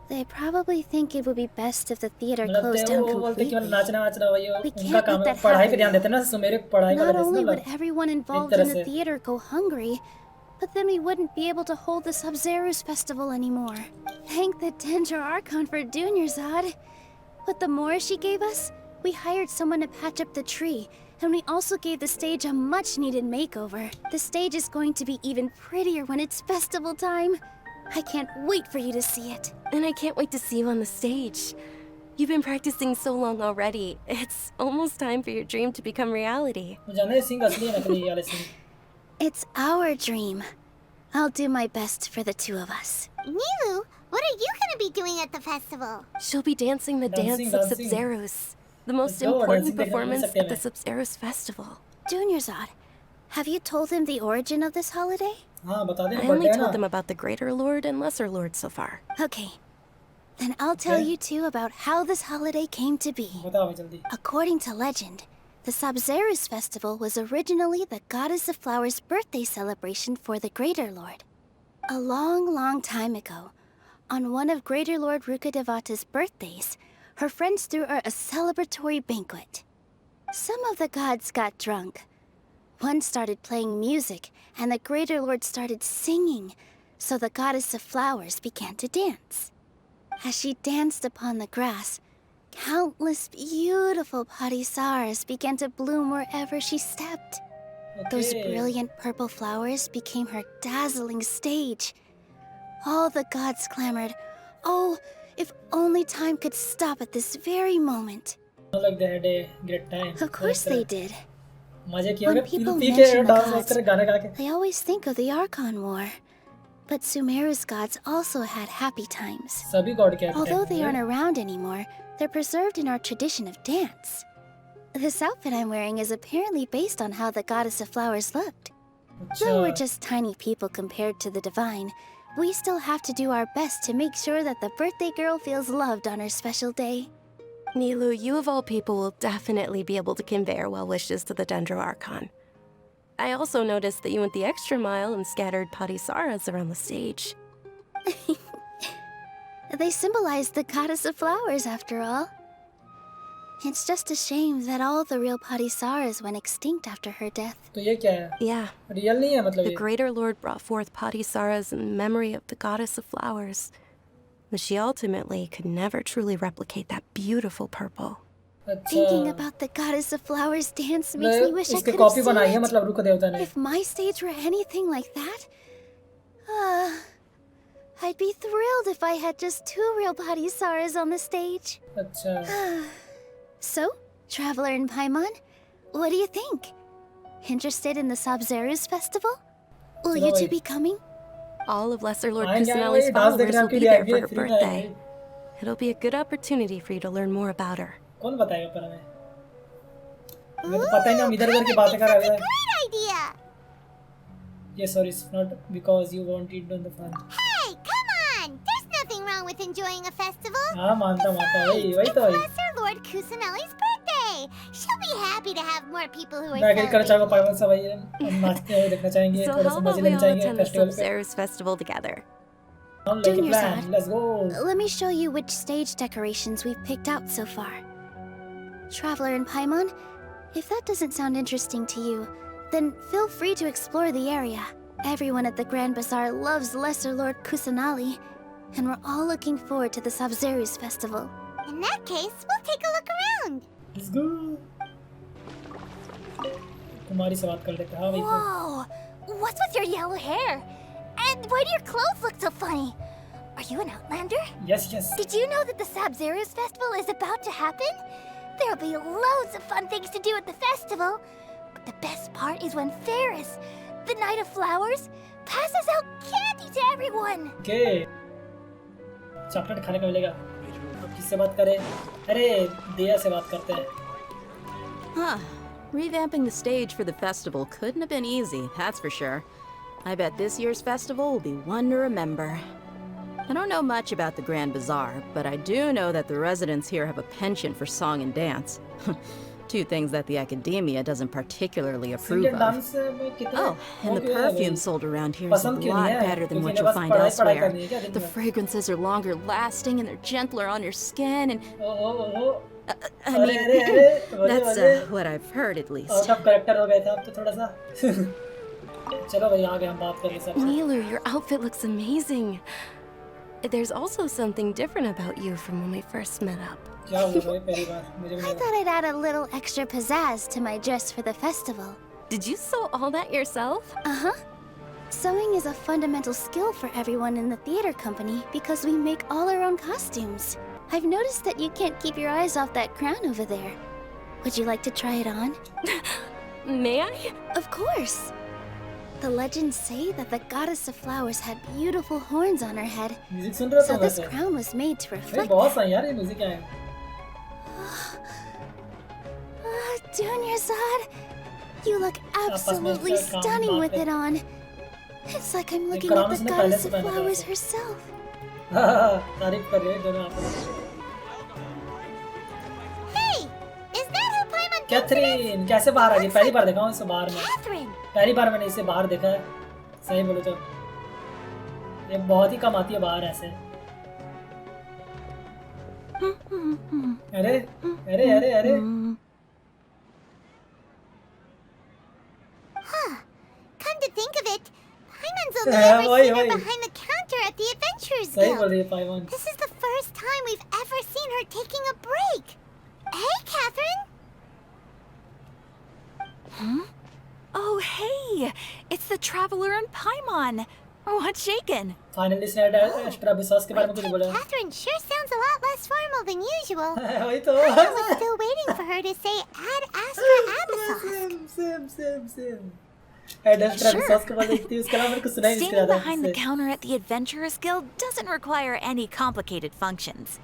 They probably think it would be best if the theater मतलब closed down वो बोलते कि completely. नाचना नाचना भाई, We उनका can't काम let है, that पढ़ाई पे happen. ध्यान देते हैं ना, सो मेरे पढ़ाई का Not वजह से only ना would everyone involved तरह in the से। theater go hungry, but then we wouldn't be able to hold the Sub-Zerus festival anymore. Thank the Dendro Archon for Dunyarzad. With the Moor she gave us, we hired someone to patch up the tree, and we also gave the stage a much-needed makeover. The stage is going to be even prettier when it's festival time. I can't wait for you to see it. And I can't wait to see you on the stage. You've been practicing so long already. It's almost time for your dream to become reality. वो जाने सिंह असली है नकली वाले Singh. It's our dream. I'll do my best for the two of us. Nilu, what are you going to be doing at the festival? She'll be dancing the Dancing, dance of dancing. Sub-Zerus, the most go, important dancing देखने मिल performance सकते हैं at the हमें। Sub-Zerus festival. Dunyarzad, have you told him the origin of this holiday? हाँ बता दें, I birthday only है told ना। them about the Greater Lord and Lesser Lord so far. Okay. Then I'll tell Okay. you two about how this holiday came to be. बताओ भाई जल्दी। According to legend, the Sub-Zerus festival was originally the Goddess of Flowers' birthday celebration for the Greater Lord. A long, long time ago, on one of Greater Lord Rukkhadevata's birthdays, her friends threw her a celebratory banquet. Some of the gods got drunk. One started playing music, and the Greater Lord started singing, so the Goddess of Flowers began to dance. As she danced upon the grass, countless beautiful parisaras began to bloom wherever she stepped. Those Okay. brilliant purple flowers became her dazzling stage. All the gods clamored, "Oh, if only time could stop at this very moment." Like they had a great time। Of course they did. मजे किए When होंगे, people P के mention the dance gods, कर गाने गा के। they always think of the Archon War. But Sumeru's gods also had happy times. सभी God के Although they aren't around anymore, they're preserved in our tradition of dance. This outfit I'm wearing is apparently based on how the Goddess of Flowers looked. Though we're just tiny people compared to the divine, we still have to do our best to make sure that the birthday girl feels loved on her special day. Nilu, you of all people will definitely be able to convey our well wishes to the Dendro Archon. I also noticed that you went the extra mile and scattered Padisaras around the stage. They symbolize the goddess of flowers, after all. It's just a shame that all the real Patisaras went extinct after her death. तो ये क्या है? Yeah. Real नहीं है मतलब The ये? Greater Lord brought forth Patisaras in memory of the goddess of flowers. But she ultimately could never truly replicate that beautiful purple. Thinking about the goddess of flowers dance makes me wish I इसके could have copy seen बनाई है it. मतलब रुक देवता ने. If my stage were anything like that, I'd be thrilled if I had just 2 real Patisaras on the stage. अच्छा. So, Traveler and Paimon, what do you think? Interested in the Sabzeruz festival? Will you two be coming? All of Lesser Lord आएंगे, Kusanali's आएंगे, dance followers देखने will आपके be लिए there आएंगे, for her free में birthday. आएंगे. It'll be a good opportunity for you to learn more about her. कौन बताएगा पर हमें? हमें तो पता ही नहीं, हम इधर-उधर की बातें कर रहे हैं. Great idea! Yes, sorry, it's not because you want it on the fun. Hey, come on! There's nothing wrong with enjoying a festival. हाँ मानता वही It's तो वही. Lesser Lord Kusanali's birthday. She'll be happy to have more people who are मैं agree करना celebrating. चाहूँगा पाइमन से वही है. हम नाचते हुए देखना चाहेंगे, So थोड़ा how सा about मजे we लेना all चाहेंगे attend the फेस्टिवल पे. Sabzeruz festival together? हम लेके Junior plan, side. let's go. Let me show you which stage decorations we've picked out so far. Traveler and Paimon, if that doesn't sound interesting to you, then feel free to explore the area. Everyone at the Grand Bazaar loves Lesser Lord Kusanali, and we're all looking forward to the Sabzeruz festival. In that case, we'll take a look around. Let's go. कुमारी से बात कर लेते हैं. हाँ भाई. Whoa! What's with your yellow hair? And why do your clothes look so funny? Are you an Outlander? Yes, yes. Did you know that the Sabzeruz festival is about to happen? There'll be loads of fun things to do at the festival. But the best part is when Ferris, the Knight of Flowers, passes out candy to everyone. Okay. Chocolate खाने को मिलेगा. अब किससे बात करें? अरे दिया से बात करते हैं. Huh. Revamping the stage for the festival couldn't have been easy, that's for sure. I bet this year's festival will be one to remember. I don't know much about the Grand Bazaar, but I do know that the residents here have a penchant for song and dance. 2 things that the academia doesn't particularly approve Indian of. dance में कितना? Oh, and the perfume sold around here is a पसंद क्यों lot नहीं है? better than क्योंकि what इन्हें you'll बस find पढ़ाई elsewhere. करनी है क्या दिन The में? fragrances are longer lasting and they're gentler on your skin and O I अरे mean, अरे अरे that's बोले what I've heard at least. Out of character हो गए थे अब तो थोड़ा सा. चलो भाई आगे हम बात करें सब. Nilu, your outfit looks amazing. There's also something different about you from when we first met up. क्या हुआ भाई पहली बार मुझे भी I नहीं. thought I'd add a little extra pizzazz to my dress for the festival. Did you sew all that yourself? Uh-huh. Sewing is a fundamental skill for everyone in the theater company because we make all our own costumes. I've noticed that you can't keep your eyes off that crown over there. Would you like to try it on? May I? Of course. The legends say that the goddess of flowers had beautiful horns on her head, music सुन रहे so हो this वैसे? crown was made to भाई reflect बहुत that. सही यार ये music है. Junior Zod, you look absolutely इसका काम stunning बात with है. it on. It's like I'm looking crown at the उसने पहले goddess से of पहना था flowers वैसे. herself. तारीफ कर रहे हैं दोनों आप. Hey! Is that who Paimon Catherine कैसे बाहर आ गई? पहली बार देखा हूँ इसे बाहर में. Catherine! पहली बार मैंने इसे बाहर देखा है. सही बोलो तो ये बहुत ही कम आती है बाहर ऐसे. अरे अरे अरे अरे Come to think of it, Paimon's only Yeah, ever why, seen her why? behind the counter at the Adventurers सही बोल Guild. रही है पाइमन. This is the first time we've ever seen her taking a break. Hey, Catherine! Oh, hey! It's the Traveler and Paimon. What's shaken? Finally इसने extra विश्वास के बारे में कुछ बोला. Catherine sure sounds a lot less formal than usual. वही तो. I was still waiting for her to say Ad Astra Abyssos. Same. Extra विश्वास के बारे में देखती हूँ उसके अलावा मेरे को सुनाई नहीं Standing इसके behind the ज़्यादा. counter at the Adventurers Guild doesn't require any complicated functions.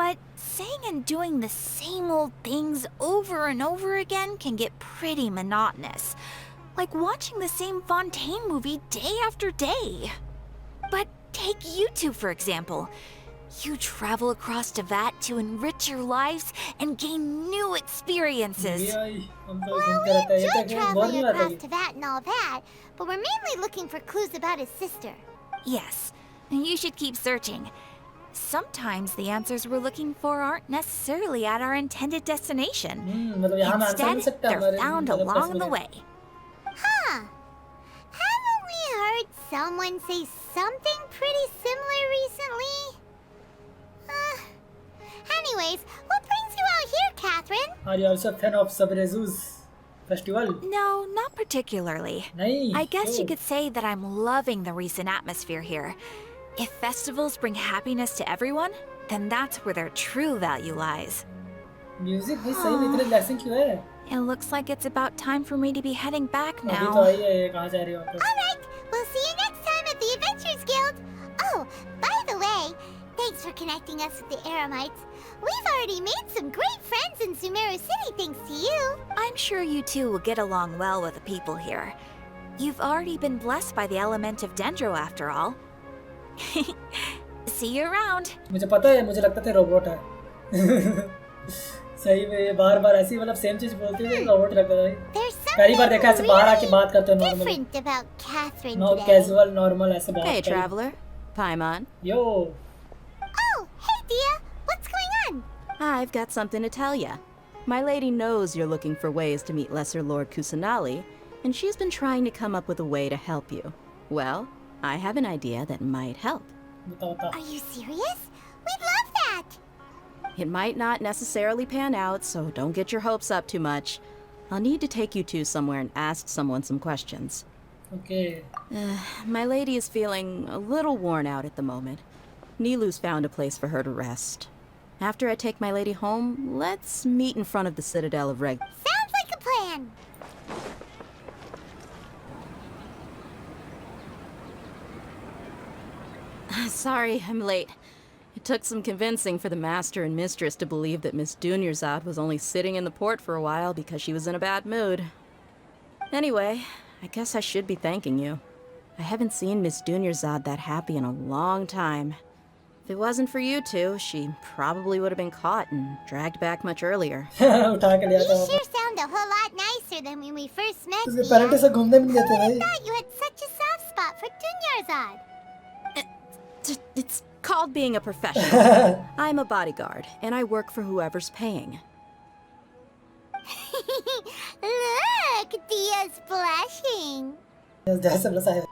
But saying and doing the same old things over and over again can get pretty monotonous. Like watching the same Fontaine movie day after day. But take you two, for example. You travel across Tevat to enrich your lives and gain new experiences. Well, we enjoy traveling across Tevat and all that, but we're mainly looking for clues about his sister. Yes, and you should keep searching. Sometimes the answers we're looking for aren't necessarily at our intended destination. मतलब यहाँ में answer मिल Instead, सकता है they're हमारे found मतलब along प्रश्न the में। way. Huh. Haven't we heard someone say something pretty similar recently? Anyways, what brings you out here, Catherine? Are you also a fan of Sabrezu's festival? No, not particularly. नहीं, I guess you क्यों? could say that I'm loving the recent atmosphere here. If festivals bring happiness to everyone, then that's where their true value lies. Music भी सही में इतने relaxing क्यों है? It looks like it's about time for me to be heading back अभी तो now. आई है ये, कहाँ जा रही हो वापस? Alright, we'll see you next time at the Adventures Guild. Oh, by the way, thanks for connecting us with the Eremites. We've already made some great friends in Sumeru City thanks to you. I'm sure you two will get along well with the people here. You've already been blessed by the element of Dendro after all. See you around. मुझे पता है, मुझे लगता था robot है। सही में ये बार-बार ऐसी मतलब सेम चीज बोलती है, रोबोट लगता है। There's पहली बार देखा ऐसे something बाहर आके really बात करते हैं normally. different about Catherine no today. Casual normal ऐसे बात Hey, करी। traveler. Paimon. Yo Oh, hey Dia, what's going on? I've got something to tell ya. My lady knows you're looking for ways to meet Lesser Lord Kusanali, and she's been trying to come up with a way to help you. Well, I have an idea that might help. बताओ। Are you serious? We'd love that. It might not necessarily pan out, so don't get your hopes up too much. I'll need to take you two somewhere and ask someone some questions. Okay. My lady is feeling a little worn out at the moment. Nilu's found a place for her to rest. After I take my lady home, let's meet in front of the Citadel of Reg. Sounds like a plan. Sorry, I'm late. It took some convincing for the master and mistress to believe that Miss Dunyarzad was only sitting in the port for a while because she was in a bad mood. Anyway, I guess I should be thanking you. I haven't seen Miss Dunyarzad that happy in a long time. If it wasn't for you two, she probably would have been caught and dragged back much earlier. उठा के लिया You था वापस। sure sound a whole lot nicer than when we first met. उसके Dia. Parents से घूमने भी नहीं देते I भाई। thought you had such a soft spot for Dunyarzad. It's called being a professional. I'm a bodyguard, and I work for whoever's paying. Look, Dia's blushing. जैसे बस आए।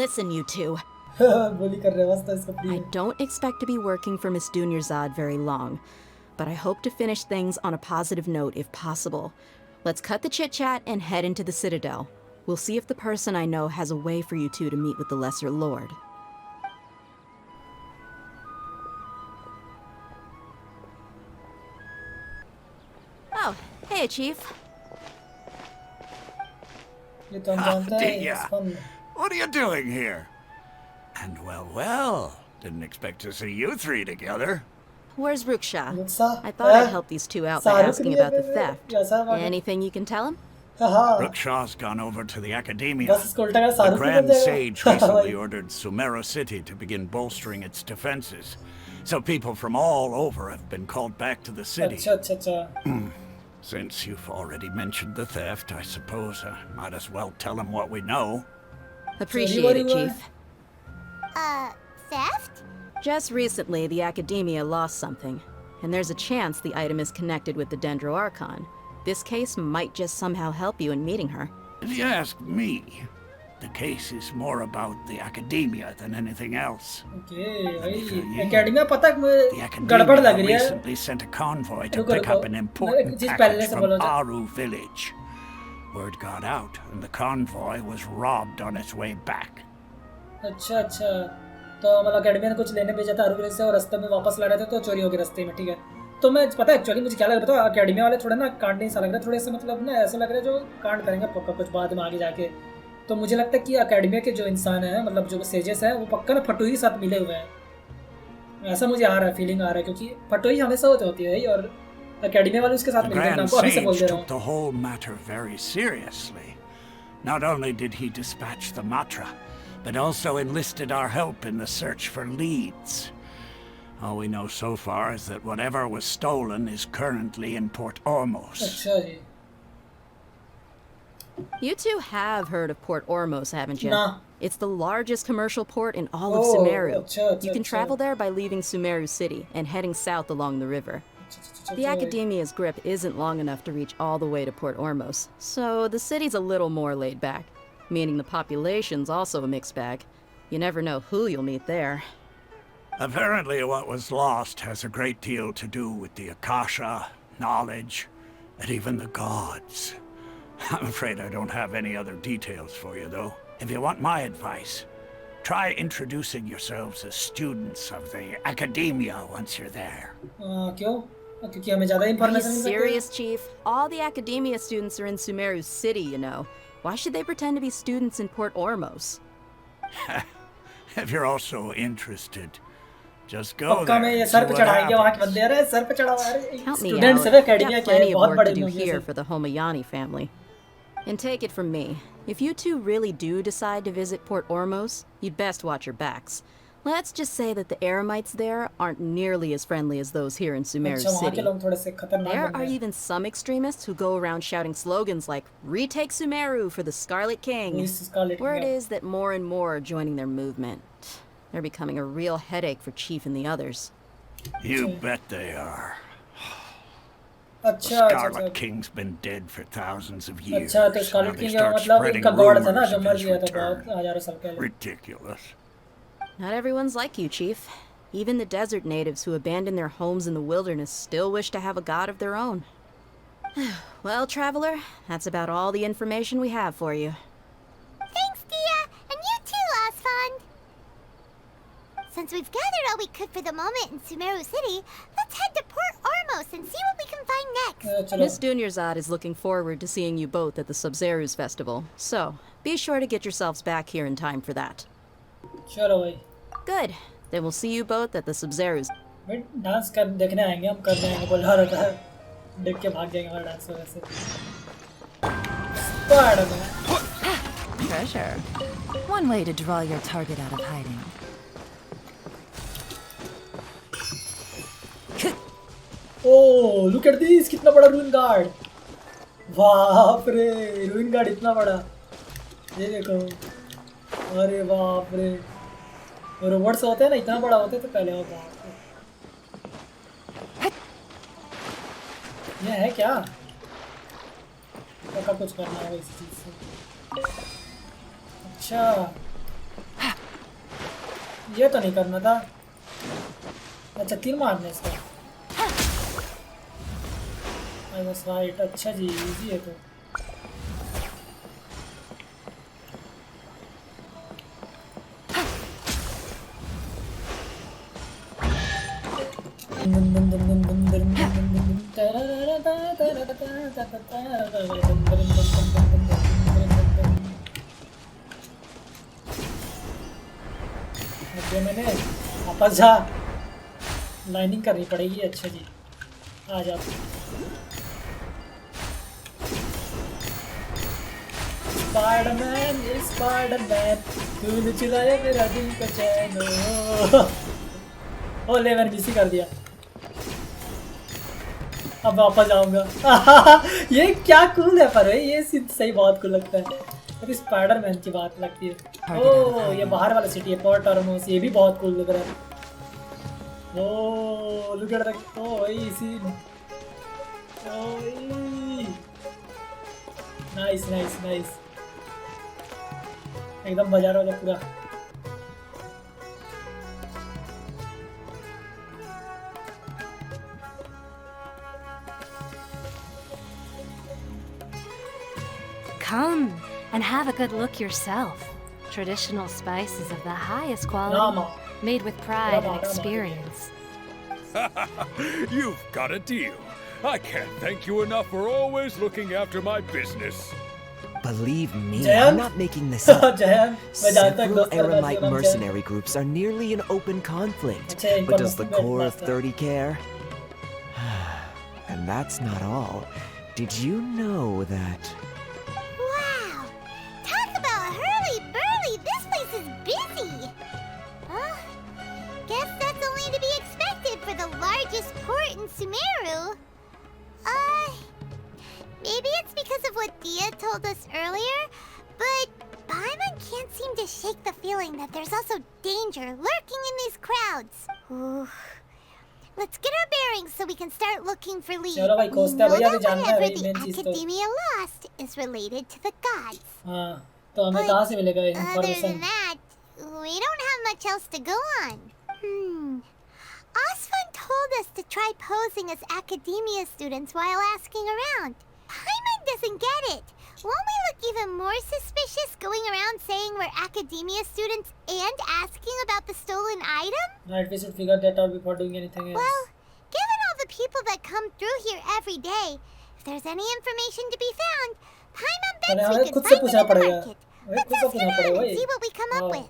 Listen, you two. बोली कर रहे हैं बस तो इसको I please. don't expect to be working for Miss Dunyarzad very long, but I hope to finish things on a positive note if possible. Let's cut the chit-chat and head into the Citadel. We'll see if the person I know has a way for you two to meet with the Lesser Lord. Oh, hey, Chief. ये तो हम जानते हैं। Dia, इसको- what are you doing here? And well, didn't expect to see you three together. Where's Ruksha? रुकसा। I thought I'd help these two out by सारू asking के लिए about the भी- theft. कैसा बात है? Anything you can tell him? हाँ। Rukshaw's gone over to the Academia. बस इसको उल्टा कर The सारू को Grand बोल देगा। Sage recently ordered Sumeru City to begin bolstering its defenses. So people from all over have been called back to the city. अच्छा अच्छा अच्छा। Since you've already mentioned the theft, I suppose I might as well tell them what we know. Appreciate it, Sorry, Chief. Theft? Just recently, the Academia lost something, and there's a chance the item is connected with the Dendro Archon. This case might just somehow help you in meeting her. If you ask me, the case is more about the Academia than anything else. Okay भाई academy में पता है The मुझे गड़बड़ लग Academia रही है। recently sent a convoy to रुको, pick रुको। up an मैं important एक चीज़ package पहले से from बोलना चाह- Aru village. Word got out, and the convoy was robbed on its way back. अच्छा अच्छा तो मतलब एकेडमी ने कुछ लेने भेजा था अरुविल से और रास्ते में वापस ला रहे थे तो चोरी हो गई रास्ते में। ठीक है तो मैं पता है एक्चुअली मुझे क्या लग रहा था एकेडमी वाले थोड़े ना कांड नहीं सा लग रहा थोड़े से मतलब ना ऐसे लग रहा है जो कांड करेंगे पक्का कुछ बाद में आगे जाके। तो मुझे लगता है कि एकेडमी के जो इंसान हैं मतलब जो सेजेस हैं वो पक्का ना फटोही के साथ मिले हुए हैं। ऐसा मुझे आ रहा है फीलिंग आ रहा है क्योंकि फटोही हमेशा होती है और एकेडमी वाले उसके साथ The मिलते हैं। Grand आपको अभी से बोल Sage दे रहा took the whole matter very seriously. Not only did he dispatch the Matra, but also enlisted our help in the search for leads. All we know so far is that whatever was stolen is currently in Port Ormos. अच्छा जी You two have heard of Port Ormos, haven't you? Nah. It's the largest commercial port in all of Oh, Sumeru. अच्छा, You can अच्छा, travel there by leaving Sumeru City and heading south along the river. The Academia's grip isn't long enough to reach all the way to Port Ormos, so the city's a little more laid back, meaning the population's also a mixed bag. You never know who you'll meet there. Apparently what was lost has a great deal to do with the Akasha, knowledge, and even the gods. I'm afraid I don't have any other details for you, though. If you want my advice, try introducing yourselves as students of the Academia once you're there. क्यों? क्योंकि हमें ज़्यादा Are you information मिल सकती है? serious, Chief? All the Academia students are in Sumeru City, you know. Why should they pretend to be students in Port Ormos? If you're also interested, just go पक्का there में ये and sir see पे what चढ़ाएंगे वहाँ के happens. बंदे अरे sir पे चढ़ा हुआ है Help me स्टूडेंट्स out. है Got एकेडमिया के plenty of बहुत work बड़े to do लोग here हैं for the Homayani family. And take it from me, if you two really do decide to visit Port Ormos, you'd best watch your backs. Let's just say that the Eremites there aren't nearly as friendly as those here in Sumeru अच्छा वहाँ के City. लोग थोड़े से खतरनाक There बन are गए even some extremists who go around shouting slogans like, "Retake Sumeru for the Scarlet King." This is Scarlet Word King. is that more and more are joining their movement. They're becoming a real headache for Chief and the others. You bet they are. The अच्छा अच्छा Scarlet अच्छा King's been dead for thousands of years. अच्छा तो Now Scarlett they king का start मतलब spreading इनका God था ना rumors जो of मर his गया था return. बहुत हजारों साल पहले Ridiculous. Not everyone's like you, Chief. Even the desert natives who abandoned their homes in the wilderness still wish to have a god of their own. Well, traveler, that's about all the information we have for you. Thanks, Dia, and you too, Asfand. Since we've gathered all we could for the moment in Sumeru City, let's head to Port Ormos and see what we can find next. चलो Miss Dunyarzad is looking forward to seeing you both at the Sub-Zeru's festival, so be sure to get yourselves back here in time for that. चलो भाई Good. Then we'll see you both at the Sub-Zeru's. भाई dance कर देखने आएंगे हम कर जाएंगे बोला रहता है देख के भाग जाएंगे हमारा डांस वगैरह से Spiderman Treasure. One way to draw your target out of hiding. Oh look at this कितना बड़ा रूइन गार्ड बाप रे रूइन गार्ड इतना बड़ा ये देखो अरे बाप रे रोबोट्स होते हैं ना इतना बड़ा होते तो पहले होता ये है क्या पक्का कुछ करना होगा इस चीज से अच्छा ये तो नहीं करना था अच्छा तीर मारने इसका बस राइट अच्छा जी इजी है तो मैंने वापस जा लाइनिंग करनी पड़ेगी अच्छा जी आ जाओ स्पाइडरमैन तूने चुराया मेरा दिल का चैन ओ ले मैंने मिस कर दिया अब वापस जाऊंगा ये क्या कूल है पर ये सही बहुत कूल लगता है अरे स्पाइडरमैन की बात लगती है ओ ये बाहर वाला सिटी है पोर्ट ऑर्मोस ये भी बहुत कूल लग रहा है ओ लुक एट दैट ओ भाई सीन नाइस नाइस नाइस एकदम बाजार वाला पूरा Come and have a good look yourself. Traditional spices of the highest quality, made with pride and experience. You've got a deal. I can't thank you enough for always looking after my business. Believe me, Jayant? I'm not making this up. Jayant, Several Eremite mercenary groups are nearly in open conflict. But does the core of 30 care? And that's not all. Did you know that... Wow! Talk about hurly-burly! This place is busy! Well, guess that's only to be expected for the largest port in Sumeru. Maybe it's because of what Dia told us earlier, but Paimon can't seem to to shake the feeling that there's also danger lurking in these crowds. Ooh. Let's get our bearings so we can start looking for leads. चलो भाई We Costa know भैया that भी जानना है whatever भाई the main चीज तो academia lost is related to the gods. हाँ तो हमें कहाँ से मिलेगा Other information than that, we don't have much else to go on. Osfun told us to try posing as academia students while asking around. Paimon doesn't get it. Won't we look even more suspicious going around saying we're academia students and asking about the stolen item? Right, we should figure that out before doing anything else. Well, given all the people that come through here every day, if there's any information to be found, Paimon bets we could find it in the market. Let's ask around and see what we come up with.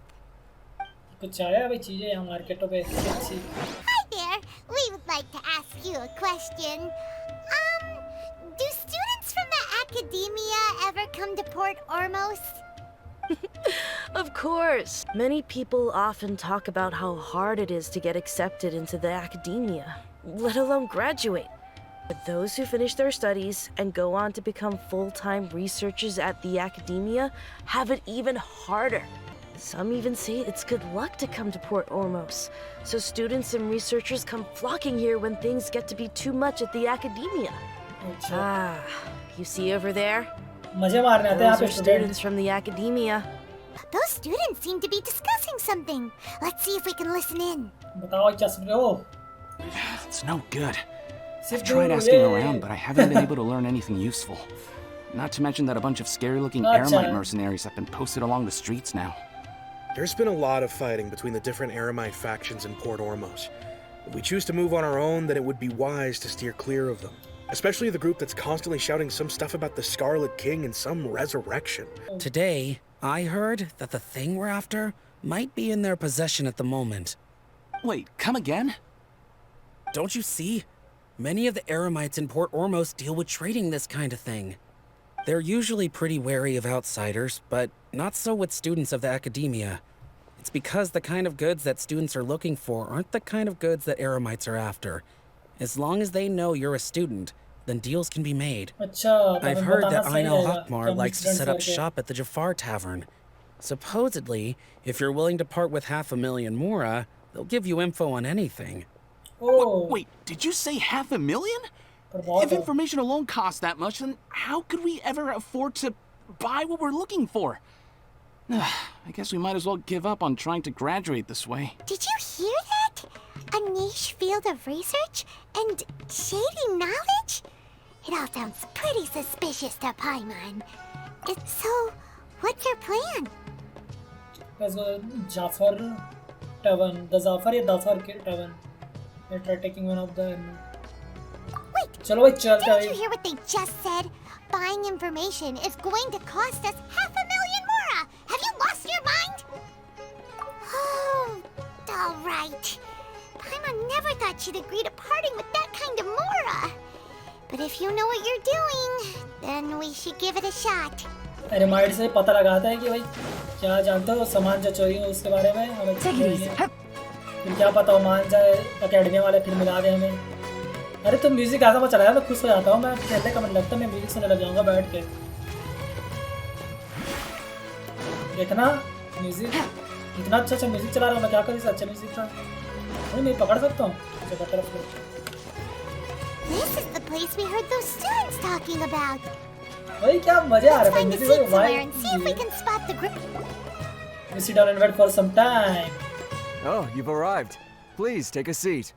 कुछ आया भाई चीजें यहाँ मार्केटों पे अच्छी. Hi there. We would like to ask you a question. Do students from the academia ever come to Port Ormos? Of course. Many people often talk about how hard it is to get accepted into the academia, let alone graduate. But those who finish their studies and go on to become full-time researchers at the academia have it even harder. Some even say it's good luck to come to Port Ormos, so students and researchers come flocking here when things get to be too much at the academia. Ah, you see over there? मजे मारने आते हैं यहाँ Those पे are student. students from the academia. Those students seem to be discussing something. Let's see if we can listen in. बताओ क्या सुन रहे हो? It's no good. I've tried asking around, but I haven't been able to learn anything useful. Not to mention that a bunch of scary-looking Eremite mercenaries have been posted along the streets now. There's been a lot of fighting between the different Eremite factions in Port Ormos. If we choose to move on our own, then it would be wise to steer clear of them. Especially the group that's constantly shouting some stuff about the Scarlet King and some resurrection. Today, I heard that the thing we're after might be in their possession at the moment. Wait, come again? Don't you see? Many of the Eremites in Port Ormos deal with trading this kind of thing. They're usually pretty wary of outsiders, but not so with students of the academia. It's because the kind of goods that students are looking for aren't the kind of goods that Eremites are after. As long as they know you're a student, then deals can be made. I've heard that Aino Hakmar likes to set up shop at the Jafar Tavern. Supposedly, if you're willing to part with 500,000 mora, they'll give you info on anything. Wait, did you say 500,000? If information alone costs that much, then how could we ever afford to buy what we're looking for? I guess we might as well give up on trying to graduate this way. Did you hear that? A niche field of research and shady knowledge? It all sounds pretty suspicious to Paimon. So, what's your plan? Let's go Jafar Tavern. The Jafar or Dafar Tavern. Let's try taking one of the. Wait! Didn't you hear what they just said? Buying information is going to cost us 500,000 mora! Have you lost your mind? Oh, all right. Paimon never thought she'd agree to parting with that kind of mora. But if you know what you're doing, then we should give it a shot. अरे mind से पता लगाता है कि भाई क्या जानते हो सामान जो चोरी हो उसके बारे में हमें फिर क्या पता हो मान जाए एकेडमी वाले फिर मिला दे हमें. अरे तो म्यूजिक ऐसा मैं चलाया मैं खुश हो जाता हूँ. मैं खेलने का मन लगता है मैं म्यूजिक सुनने लग जाऊँगा बैठ के. देखना म्यूजिक इतना अच्छा म्यूजिक चला रहा हूँ मैं क्या करूँ इस अच्छे म्यूजिक का. मैं पकड़ सकता हूँ. This is the place we heard those students talking about. भाई क्या मजे आ रहे हैं म्यूजिक में. Somewhere and see if we can spot the group. We sit down and wait for some time. Oh, you've arrived. Please take a seat.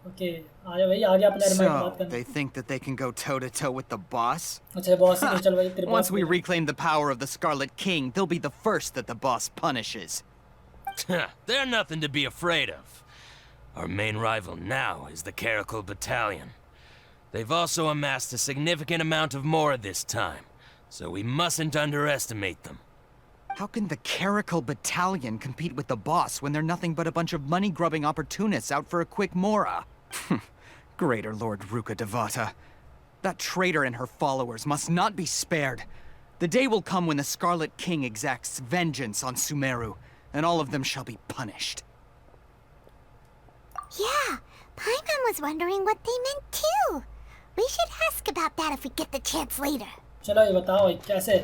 Okay, आजा भाई आगे अपने एरमाइट बात So, करना. they think that they can go toe-to-toe with the boss? अच्छा boss से चल भाई तेरे Once boss we को. reclaim the power of the Scarlet King, they'll be the first that the boss punishes. They're nothing to be afraid of. Our main rival now is the Caracal Battalion. They've also amassed a significant amount of mora this time, so we mustn't underestimate them. How can the Caracal Battalion compete with the boss when they're nothing but a bunch of money-grubbing opportunists out for a quick mora? Greater Lord Ruka Devata. That traitor and her followers must not be spared. The day will come when the Scarlet King exacts vengeance on Sumeru, and all of them shall be punished. Yeah, Paimon was wondering what they meant too. We should ask about that if we get the chance later. चलो ये बताओ भाई कैसे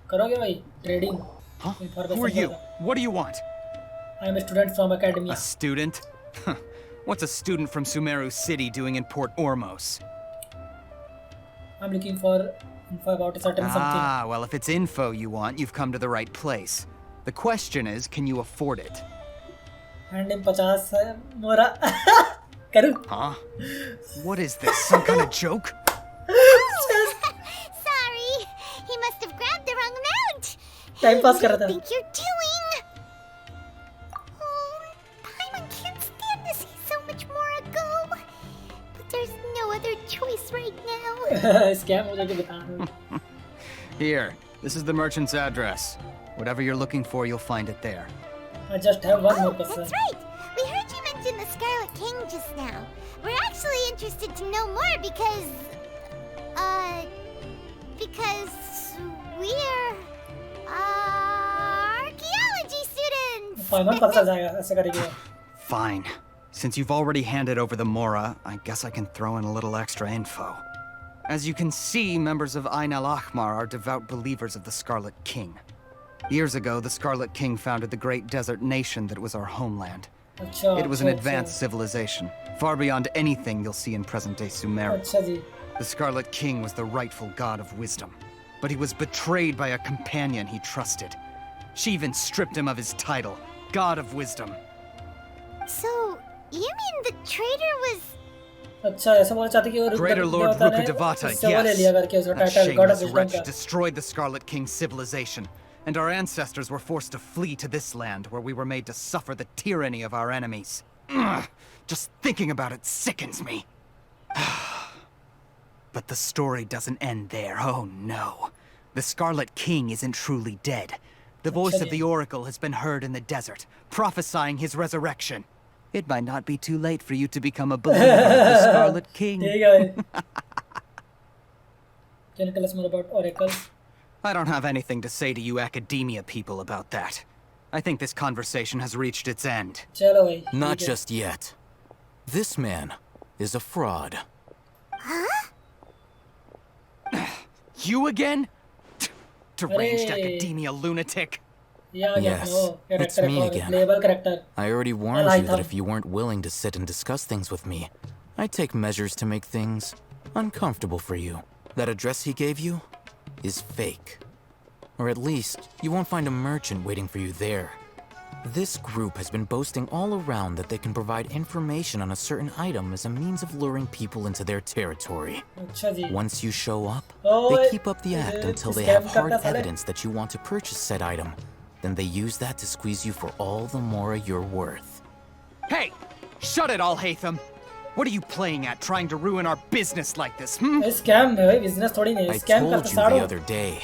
करोगे भाई trading. Huh? Who are you? What do you want? I am a student from academia. A student? Huh. What's a student from Sumeru City doing in Port Ormos? I'm looking for info about a certain something. Ah, well, if it's info you want, you've come to the right place. The question is, can you afford it? And in 50 mora. Karu. Huh? What is this? Some kind of joke? Sorry, he must have grabbed the wrong amount. Time pass कर रहा What do था. you think you're doing? Oh, Paimon can't stand to see so much more ago. But there's no other choice right now. Scam हो जाके बता रहा हूँ. Here, this is the merchant's address. Whatever you're looking for, you'll find it there. I just have one more question. That's right. We heard you mention the Scarlet King just now. We're actually interested to know more because we're archaeology students. Paimon पता चल जाएगा ऐसे करेंगे. Fine. Since you've already handed over the Mora, I guess I can throw in a little extra info. As you can see, members of Ain al-Ahmar are devout believers of the Scarlet King. Years ago, the Scarlet King founded the great desert nation that was our homeland. It was an advanced civilization, far beyond anything you'll see in present-day Sumeru. The Scarlet King was the rightful god of wisdom, but he was betrayed by a companion he trusted. She even stripped him of his title, God of Wisdom. So, you mean the traitor was... अच्छा ऐसा बोलना चाहते कि वो Greater Lord Rukadevata, yes. That shameless wretch destroyed the Scarlet King's civilization, and our ancestors were forced to flee to this land where we were made to suffer the tyranny of our enemies. Ugh, just thinking about it sickens me. But the story doesn't end there, oh no. The Scarlet King isn't truly dead. The voice of the Oracle has been heard in the desert, prophesying his resurrection. It might not be too late for you to become a believer of the Scarlet King. Can you tell us more about Oracle? I don't have anything to say to you academia people about that. I think this conversation has reached its end. Not just yet. This man is a fraud. Huh? You again? Deranged academia lunatic. Yes, it's me again. I already warned you that if you weren't willing to sit and discuss things with me, I'd take measures to make things uncomfortable for you. That address he gave you is fake. Or at least, you won't find a merchant waiting for you there. This group has been boasting all around that they can provide information on a certain item as a means of luring people into their territory. Once you show up, they keep up the act until they have hard evidence that you want to purchase said item. Then they use that to squeeze you for all the more you're worth. Hey! Shut it all, Hatham! What are you playing at, trying to ruin our business like this, hmm? I told you the other day.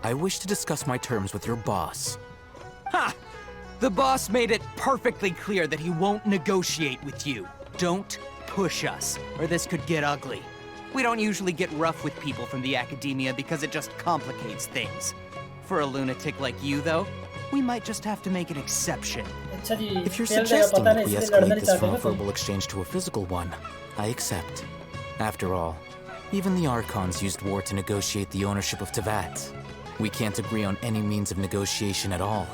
I wish to discuss my terms with your boss. Ha! The boss made it perfectly clear that he won't negotiate with you. Don't push us, or this could get ugly. We don't usually get rough with people from the academia because it just complicates things. For a lunatic like you, though, we might just have to make an exception. If you're suggesting that we escalate this from a verbal exchange to a physical one, I accept. After all, even the Archons used war to negotiate the ownership of Tevat. We can't agree on any means of negotiation at all.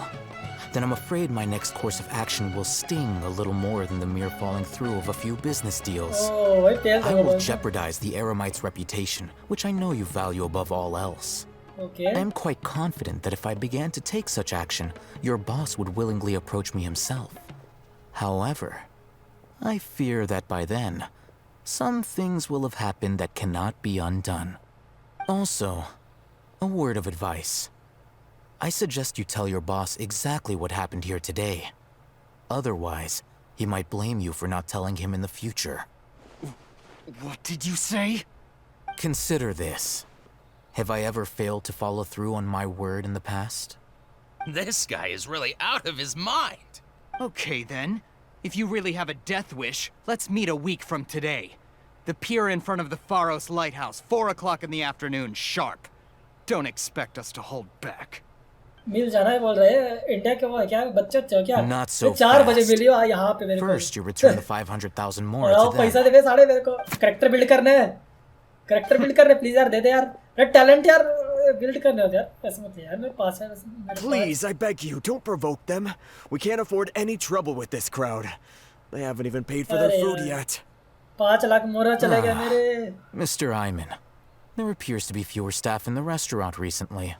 Then I'm afraid my next course of action will sting a little more than the mere falling through of a few business deals. I will jeopardize the Eremite's reputation, which I know you value above all else. I am quite confident that if I began to take such action, your boss would willingly approach me himself. However, I fear that by then, some things will have happened that cannot be undone. Also, a word of advice. I suggest you tell your boss exactly what happened here today. Otherwise, he might blame you for not telling him in the future. What did you say? Consider this. Have I ever failed to follow through on my word in the past? This guy is really out of his mind. Okay then. If you really have a death wish, let's meet a week from today. The pier in front of the Pharos Lighthouse, 4 o'clock in the afternoon, sharp. Don't expect us to hold back. मिल जाना है बोल रहे हैं India के वो है क्या बच्चे हो क्या Not so 4 बजे मिलियो यहाँ पे मेरे को First, you return the 500,000 more to them. पैसा दे साढ़े मेरे को कैरेक्टर बिल्ड करने हैं कैरेक्टर बिल्ड करने प्लीज यार दे दे यार अरे टैलेंट यार बिल्ड करने होते यार ऐसे मत यार मेरे पास है मेरे Please, I beg you, don't provoke them. We can't afford any trouble with this crowd. They haven't even paid for their food yet. 5 lakh मोहरा चले गए मेरे. Mr. Iman, there appears to be fewer staff in the restaurant recently.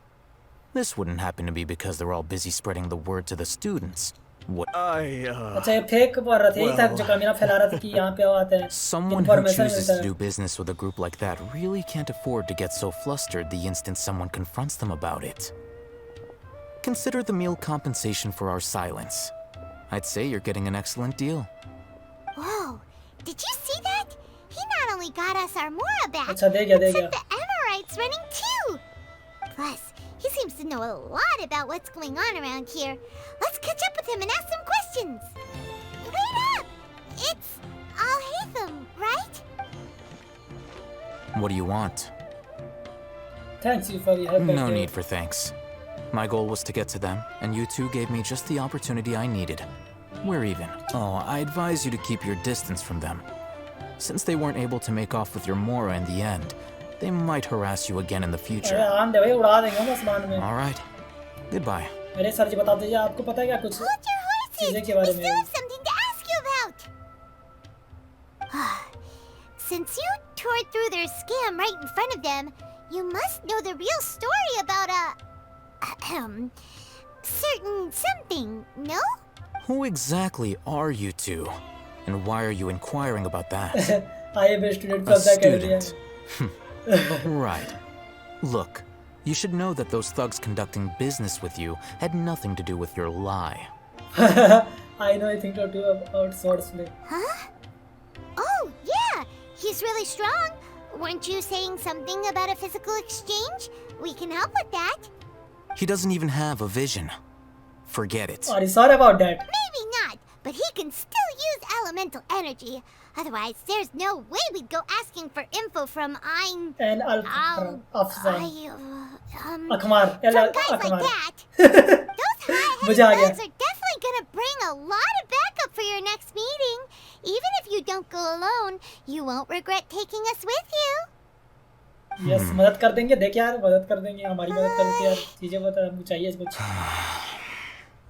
This wouldn't happen to be because they're all busy spreading the word to the students. What? अच्छा ये fake बोल रहा था यही था जो कमीना फैला रहा था कि यहाँ पे आते हैं. Someone who chooses to do business with a group like that really can't afford to get so flustered the instant someone confronts them about it. Consider the meal compensation for our silence. I'd say you're getting an excellent deal. Whoa, did you see that? He not only got us our Mora back, अच्छा दे गया but set the Amorites running too. Plus, he seems to know a lot about what's going on around here. Let's catch up with him and ask some questions. Wait up! It's Al-Haytham, right? What do you want? Thanks you for your help. No need for thanks. My goal was to get to them, and you two gave me just the opportunity I needed. We're even. Oh, I advise you to keep your distance from them. Since they weren't able to make off with your Mora in the end, they might harass you again in the future. All right. Goodbye. Hold your horses! We still have something to ask you about! Since you tore through their scam right in front of them, you must know the real story about certain something, no? Who exactly are you two? And why are you inquiring about that? I am a student. A student. Right. Look, you should know that those thugs conducting business with you had nothing to do with your lie. I know anything to do about swordsplay. Huh? Oh, yeah! He's really strong. Weren't you saying something about a physical exchange? We can help with that. He doesn't even have a vision. Forget it. Are you sorry about that? Maybe not, but he can still use elemental energy. Otherwise, there's no way we'd go asking for info from Akmar. from guys like that. Those high-headed thugs are definitely gonna bring a lot of backup for your next meeting. Even if you don't go alone, you won't regret taking us with you. Yes, मदद कर देंगे. देख यार, मदद कर देंगे. हमारी मदद कर देते यार. चीजें बता हमको चाहिए कुछ.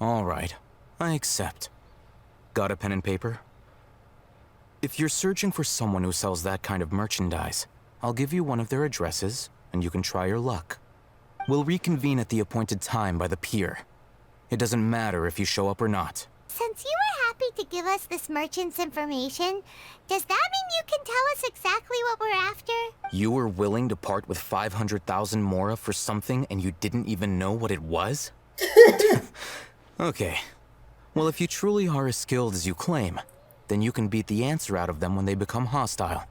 All right, I accept. Got a pen and paper? If you're searching for someone who sells that kind of merchandise, I'll give you one of their addresses, and you can try your luck. We'll reconvene at the appointed time by the pier. It doesn't matter if you show up or not. Since you were happy to give us this merchant's information, does that mean you can tell us exactly what we're after? You were willing to part with 500,000 Mora for something and you didn't even know what it was? Okay. Well, if you truly are as skilled as you claim, then you can beat the answer out of them when they become hostile.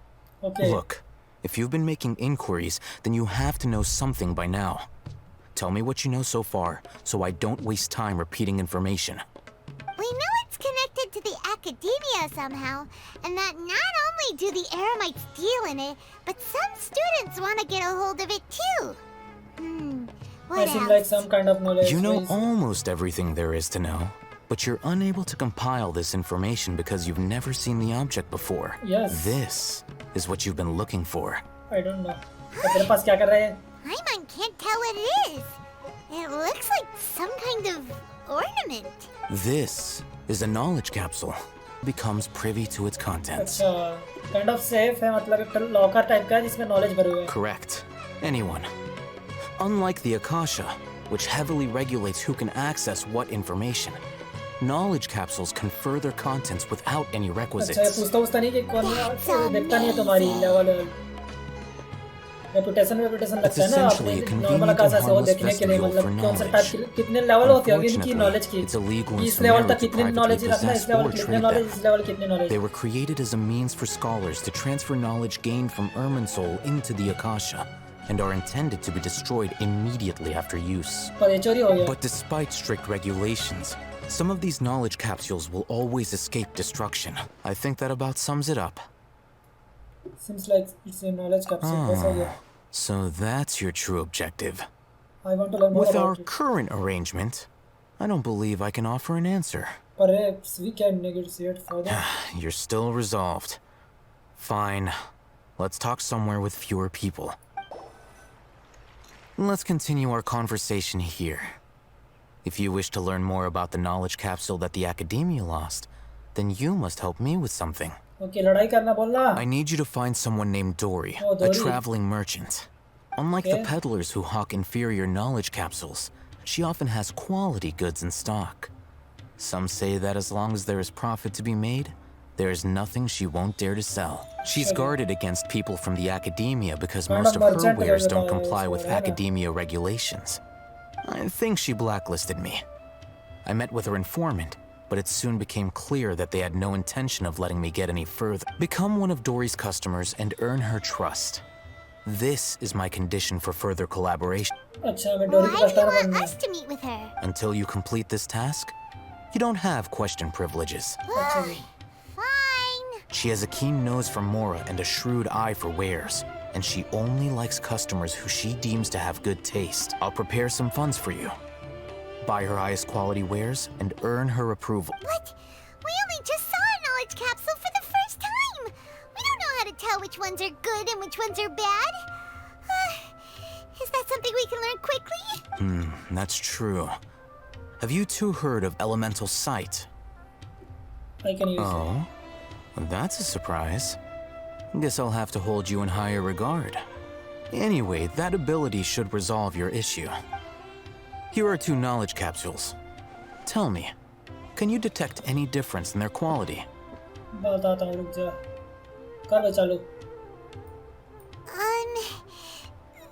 Okay. Look, if you've been making inquiries, then you have to know something by now. Tell me what you know so far, so I don't waste time repeating information. We know it's connected to the academia somehow, and that not only do the Eremites deal in it, but some students want to get a hold of it too. What else? Like some kind of knowledge. You know almost everything there is to know, but you're unable to compile this information because you've never seen the object before. Yes. This is what you've been looking for. I don't know. तेरे पास क्या कर रहे हैं? Paimon can't tell what it is. It looks like some kind of ornament. This is a knowledge capsule. Becomes privy to its contents. अच्छा, kind of safe है मतलब एक locker type का है जिसमें knowledge भरे हुए हैं. Correct. Anyone. Unlike the Akasha, which heavily regulates who can access what information, knowledge capsules confer their contents without any requisites. अच्छा, ये पूछता नहीं कि कौन देखता नहीं है तुम्हारी level. Reputation लगता है ना अपने normal Akasha से वो देखने के लिए मतलब कौन सा type कितने level होते होंगे इनकी knowledge की. इस level तक कितने knowledge रखना इस level कितने knowledge इस level कितने knowledge. They were created as a means for scholars to transfer knowledge gained from Irminsul into the Akasha, and are intended to be destroyed immediately after use. But despite strict regulations, some of these knowledge capsules will always escape destruction. I think that about sums it up. Seems like it's a knowledge capsule. So that's your true objective. I want to learn more With about our it. current arrangement, I don't believe I can offer an answer. Perhaps we can negotiate further. You're still resolved. Fine. Let's talk somewhere with fewer people. Let's continue our conversation here. If you wish to learn more about the knowledge capsule that the Academia lost, then you must help me with something. Okay, लड़ाई करना बोलना. I need you to find someone named Dory, a traveling merchant. Unlike the peddlers who hawk inferior knowledge capsules, she often has quality goods in stock. Some say that as long as there is profit to be made, there is nothing she won't dare to sell. She's guarded against people from the Academia because most of her wares don't comply with Academia regulations. I think she blacklisted me. I met with her informant, but it soon became clear that they had no intention of letting me get any further. Become one of Dory's customers and earn her trust. This is my condition for further collaboration. Why do you want us to meet with her? Until you complete this task, you don't have question privileges. Fine. She has a keen nose for Mora and a shrewd eye for wares, and she only likes customers who she deems to have good taste. I'll prepare some funds for you. Buy her highest quality wares and earn her approval. What? We only just saw a knowledge capsule for the first time. We don't know how to tell which ones are good and which ones are bad. Is that something we can learn quickly? That's true. Have you two heard of elemental sight? I can use it. Oh, well, that's a surprise. Guess I'll have to hold you in higher regard. Anyway, that ability should resolve your issue. Here are 2 knowledge capsules. Tell me, can you detect any difference in their quality? बताता हूँ, रुक जा. कर लो चालू.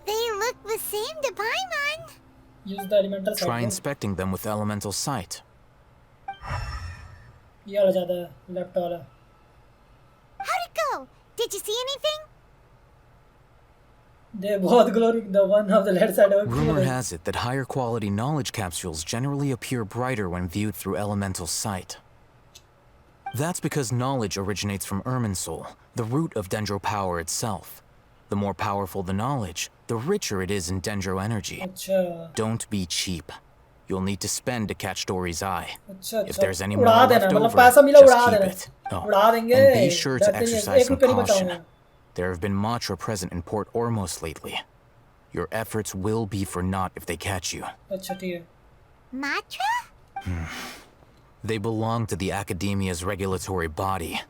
They look the same to Paimon. Use the elemental sight. Try inspecting them with elemental sight. ये वाला ज़्यादा है, left वाला. How'd it go? Did you see anything? They both glory. The one of the left side. Rumor has it that higher quality knowledge capsules generally appear brighter when viewed through elemental sight. That's because knowledge originates from Irminsul, the root of Dendro power itself. The more powerful the knowledge, the richer it is in Dendro energy. Don't be cheap. You'll need to spend to catch Dory's eye. If there's any more left over, just keep it. Oh, and be sure to exercise some caution. There have been Matra present in Port Ormos lately. Your efforts will be for naught if they catch you. Matra? They belong to the Academia's regulatory body.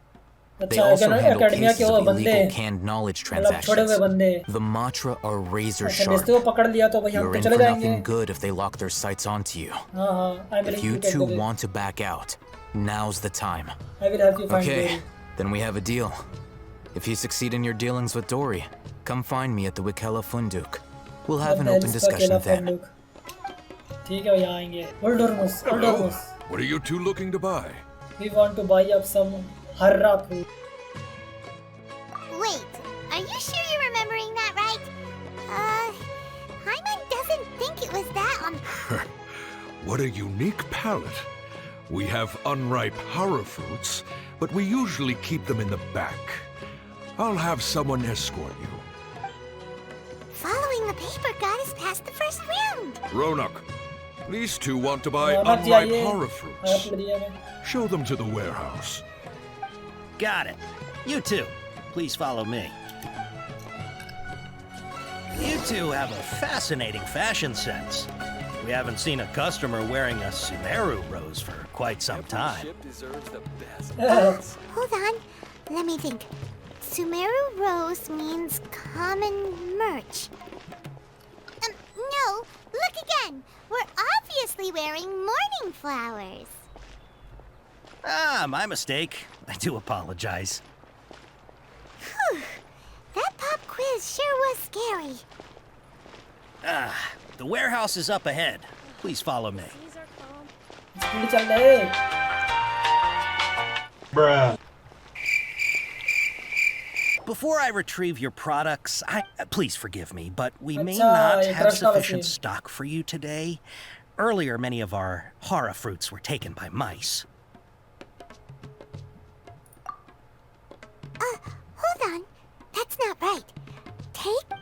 They also handle cases of illegal canned knowledge transactions. The Matra are razor sharp. You're in for nothing good if they lock their sights onto you. If you two want to back out, now's the time. Okay, then we have a deal. If you succeed in your dealings with Dory, come find me at the Wikela Funduk. We'll have an open discussion then. Hello? What are you two looking to buy? We want to buy up some harra fruit. Wait, are you sure you're remembering that right? Paimon doesn't think it was that on... What a unique palate. We have unripe hara fruits, but we usually keep them in the back. I'll have someone escort you. Following the paper got us past the first round. Ronak, these two want to buy unripe hara fruits. Show them to the warehouse. Got it. You two, please follow me. You two have a fascinating fashion sense. We haven't seen a customer wearing a Sumeru rose for quite some time. Hold on, let me think. Sumeru rose means common merch. No, look again. We're obviously wearing morning flowers. Ah, my mistake. I do apologize. Whew. That pop quiz sure was scary. Ah, the warehouse is up ahead. Please follow me. Bruh. Before I retrieve your products, please forgive me, but we may not have sufficient stock for you today. Earlier, many of our hara fruits were taken by mice. Hold on. That's not right. Take...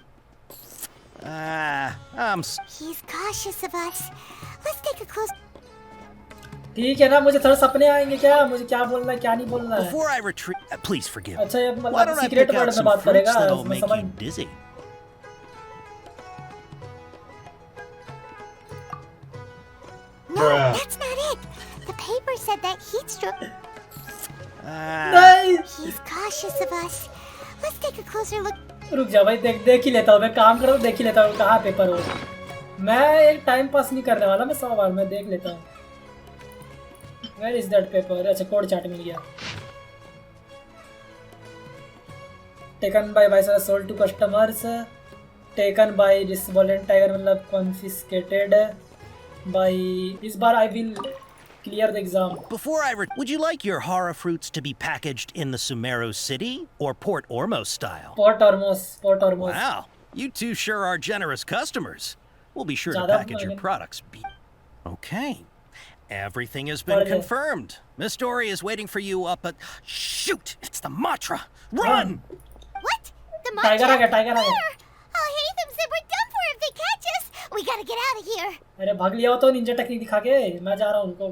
He's cautious of us. Let's take a close... ठीक है ना मुझे थोड़ा सपने आएंगे क्या मुझे क्या बोलना है क्या नहीं बोलना है Before I retrieve, please forgive me. अच्छा ये Why don't I pick out some fruits that'll make you dizzy? like the paper said that heat stroke. Nice. He's cautious of us. Let's take a closer look. रुक जा भाई, देख ही लेता हूँ मैं, काम करो देख ही लेता हूँ कहाँ पेपर हो। मैं एक टाइम पास नहीं करने वाला, मैं 100 बार मैं देख लेता हूँ। Where is that paper? अच्छा कोड चार्ट मिल गया। Taken by viceroy sold to customers. Taken by this violent tiger मतलब confiscated by इस बार I will clear the exam. Before would you like your horror fruits to be packaged in the Sumeru City or Port Ormos style? Port Ormos. Wow, you two sure are generous customers. We'll be sure to package your products. Okay. Everything has been confirmed. Miss Dory is waiting for you up at... Shoot! It's the Matra! Run! What? The Matra? Tiger आ गया। Oh, Headphone said we're done for if they catch us. We gotta get out of here. अरे भाग लिया हो तो Ninja technique दिखा के, मैं जा रहा हूँ उनको।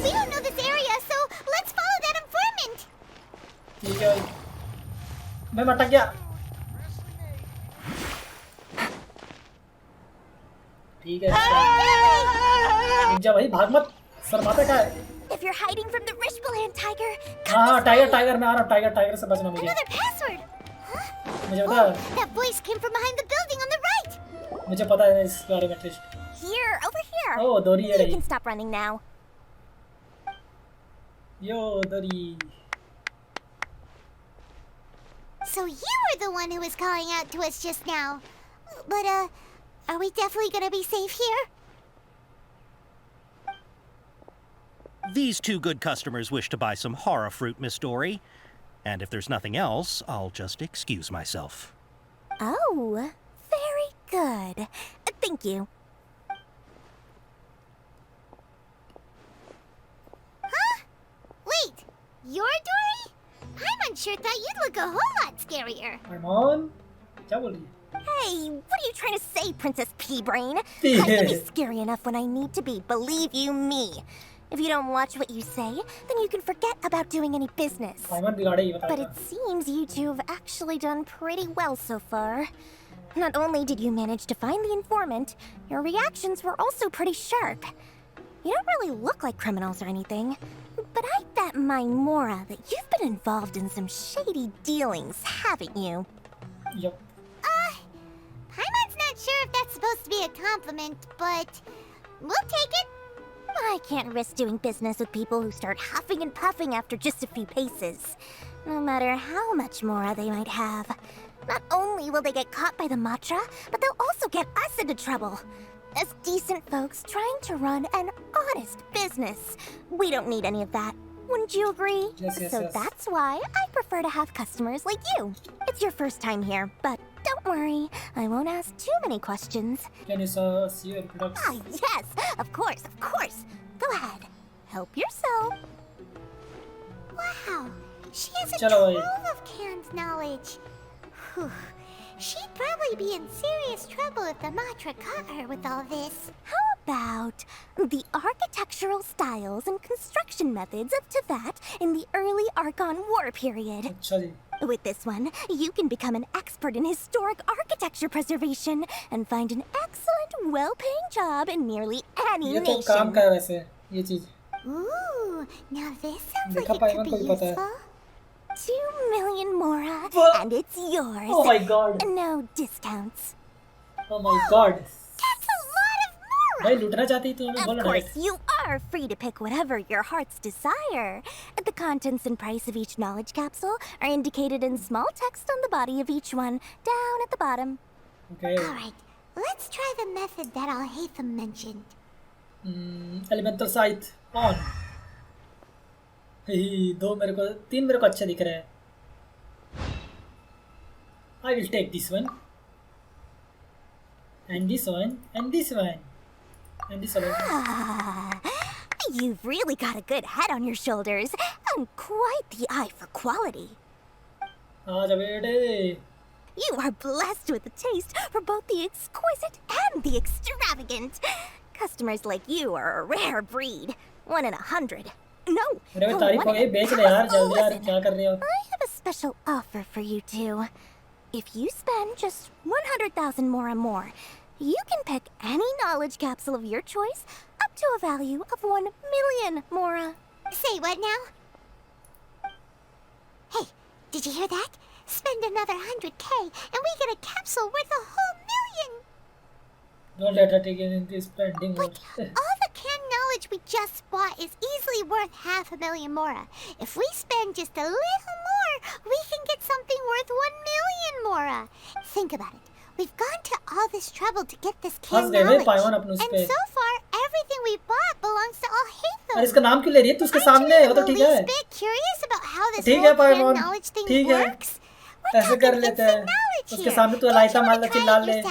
We don't know this area, so let's follow that informant. ठीक है भाई, मैं अटक गया। ठीक है। निंजा भाई भाग मत, शर्माता क्या है? If you're hiding from the Rishbaland tiger, हाँ टाइगर मैं आ रहा हूँ, टाइगर से बचना मुझे। another password. मुझे पता है। That voice came from behind the building on the right. मुझे पता है इस बारे में twist. Here, over here. Oh, Dory है You रही। can stop running now. Yo, Dory. So you were the one who was calling out to us just now. But are we definitely gonna be safe here? These two good customers wish to buy some horror fruit, Miss Dory. And if there's nothing else, I'll just excuse myself. Oh, very good. Thank you. Huh? Wait, you're Dory? Paimon sure thought you'd look a whole lot scarier. Paimon? क्या बोल रही है? Hey, what are you trying to say, Princess P-Brain? I can be scary enough when I need to be, believe you me. If you don't watch what you say, then you can forget about doing any business. But it seems you two have actually done pretty well so far. Not only did you manage to find the informant, your reactions were also pretty sharp. You don't really look like criminals or anything, but I bet my Mora that you've been involved in some shady dealings, haven't you? Yep. Paimon's not sure if that's supposed to be a compliment, but we'll take it. I can't risk doing business with people who start huffing and puffing after just a few paces, no matter how much Mora they might have. Not only will they get caught by the Matra, but they'll also get us into trouble. As decent folks trying to run an honest business, we don't need any of that. Wouldn't you agree? Yes. That's why I prefer to have customers like you. It's your first time here, but don't worry, I won't ask too many questions. Can you see your products? Ah, yes, of course. Go ahead, help yourself. Wow, she has a trove of canned knowledge. Whew. She'd probably be in serious trouble if the Matra caught her with all this. How about the architectural styles and construction methods of Teyvat in the early Archon War period? With this one, you can become an expert in historic architecture preservation and find an excellent, well-paying job in nearly any nation. Ooh, now this sounds like it could be useful. 2 million Mora, and it's yours. Oh my god. No discounts. Oh my god. That's a lot of Mora! भाई लूटना चाहती तो हमें बोलो Of course, you are free to pick whatever your heart's desire. The contents and price of each knowledge capsule are indicated in small text on the body of each one, down at the bottom. Okay. Alright, let's try the method that Al-Haytham mentioned. Elemental sight on. तीन मेरे को अच्छे दिख रहे हैं. I will take this one. And this one. And this one. And this one. You've really got a good head on your shoulders, and quite the eye for quality. You are blessed with a taste for both the exquisite and the extravagant. Customers like you are a rare breed. 1 in 100. No, I have a special offer for you two. If you spend just 100,000 more, You can pick any knowledge capsule of your choice up to a value of 1 million, Mora. Say what now? Hey, did you hear that? Spend another 100K and we get a capsule worth a whole million! Don't let her take it into spending. All the canned knowledge we just bought is easily worth 500,000 Mora. If we spend just a little more, we can get something worth 1 million Mora. Think about it. We've gone to all this trouble to get this canned knowledge. And so far, everything we bought belongs to all Headphone. इसका नाम क्यों ले रही है? तू उसके सामने है, वो तो ठीक है. Bit curious about how this ठीक है whole canned पाइमोन, knowledge thing ठीक है. works. ऐसे कर लेते हैं. उसके सामने तू अलाइता मान लो चिल्ला ले.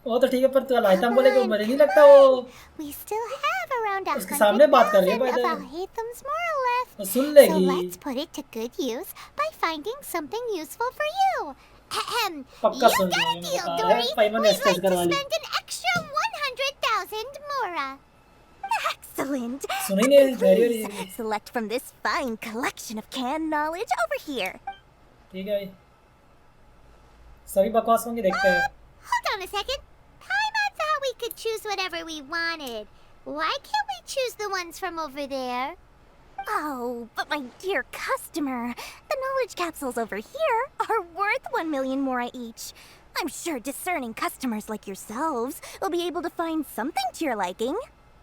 वो तो ठीक है पर तू अलाइता बोलेगा मुझे नहीं लगता वो. We still have around उसके सामने बात कर रही है 100,000 of our Headphone's Mora left. वो सुन लेगी. So let's put it to good use by finding something useful for you. पक्का सुन रही है. पाइमोन We'd एक्सप्रेस like करवा to ली. spend an extra 100,000 Mora. Excellent. सुनी नहीं very Please select from this fine collection of canned knowledge over here. ठीक है भाई. सभी बकवास होंगे देखते हैं. Hold on a second. Paimon thought we could choose whatever we wanted. Why can't we choose the ones from over there? Oh, but my dear customer, the knowledge capsules over here are worth 1 million Mora each. I'm sure discerning customers like yourselves will be able to find something to your liking.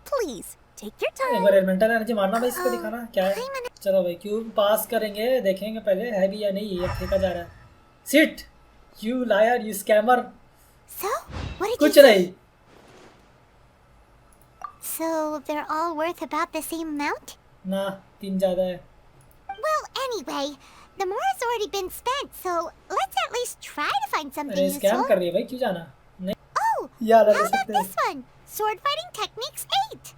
Please, take your time. एक बार elemental energy मारना भाई इसको दिखाना क्या है. चलो भाई cube पास करेंगे देखेंगे पहले है भी या नहीं. ये फेंका जा रहा है. Sit you liar you scammer. So, what did कुछ you नहीं. So, they're all worth about the same amount? ना 3 ज्यादा है. Well, anyway, the Mora's already been spent, so let's at least try to find something अरे scam useful. कर रही है भाई क्यों जाना. नहीं. Oh, यार how about this one? Sword Fighting Techniques 8.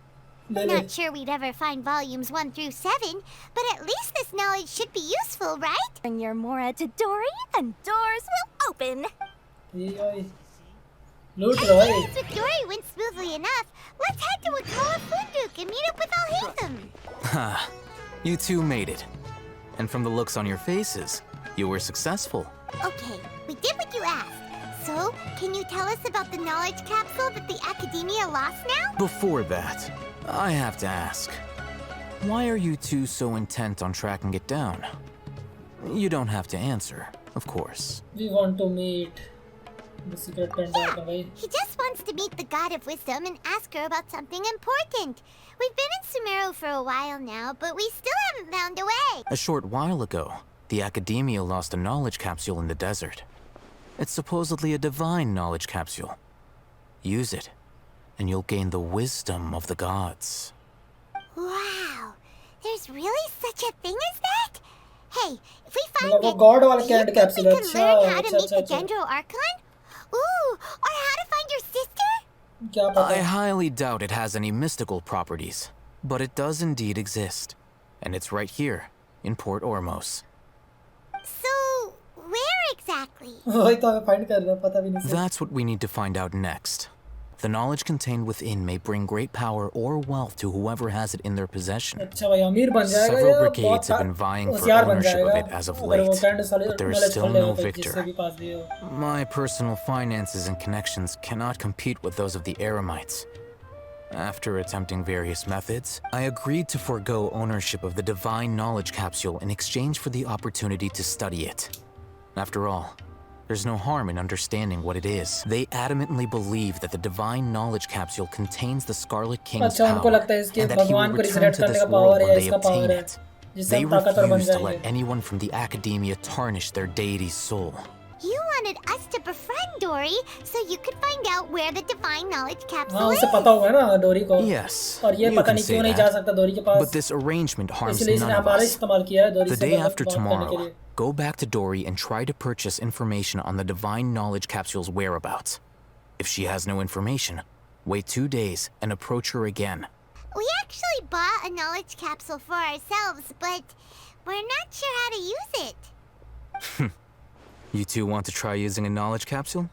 ले ले. Not sure we'd ever find volumes 1 through 7, but at least this knowledge should be useful, right? Bring your Mora to Dory, and doors will open. ये भाई लूट रहा है. Since with Dory went smoothly enough, let's head to Wakala Funduk and meet up with all Headphone. Ha! You two made it. And from the looks on your faces, you were successful. Okay, we did what you asked. So, can you tell us about the knowledge capsule that the Academia lost now? Before that, I have to ask. Why are you two so intent on tracking it down? You don't have to answer, of course. We want to meet the secret panda. He just wants to meet the God of Wisdom and ask her about something important. We've been in Sumeru for a while now, but we still haven't found a way. A short while ago, the Academia lost a knowledge capsule in the desert. It's supposedly a divine knowledge capsule. Use it, and you'll gain the wisdom of the gods. Wow, there's really such a thing as that? Hey, if we find मतलब वो it, God वाला do you canned think capsule. we can अच्छा learn how to अच्छा meet the अच्छा. Gendro Archon? Ooh, or how to find your sister? क्या पता. I highly doubt it has any mystical properties, but it does indeed exist. And it's right here, in Port Ormos. So, where exactly? वही तो हमें find कर रहा है पता भी नहीं. That's what we need to find out next. The knowledge contained within may bring great power or wealth to whoever has it in their possession. अच्छा भाई अमीर बन जाएगा. Several brigades have been vying for ownership of it as of late, but there is still no victor. My personal finances and connections cannot compete with those of the Eremites. After attempting various methods, I agreed to forego ownership of the divine knowledge capsule in exchange for the opportunity to study it. After all, there's no harm in understanding what it is. They adamantly believe that the divine knowledge capsule contains the Scarlet King's power, and that he will return to this world when they obtain it. They refuse to let anyone from the Academia tarnish their deity's soul. You wanted us to befriend Dory so you could find out where the divine knowledge capsule हाँ is. उसे पता होगा ना डोरी को. Yes, और ये you पता can नहीं say क्यों नहीं जा that. सकता डोरी के पास. But this arrangement harms इसलिए इसने none of हमारा us. इस्तेमाल किया है डोरी The से day बात after करने के tomorrow, लिए. go back to Dory and try to purchase information on the divine knowledge capsule's whereabouts. If she has no information, wait 2 days and approach her again. We actually bought a knowledge capsule for ourselves, but we're not sure how to use it. You two want to try using a knowledge capsule?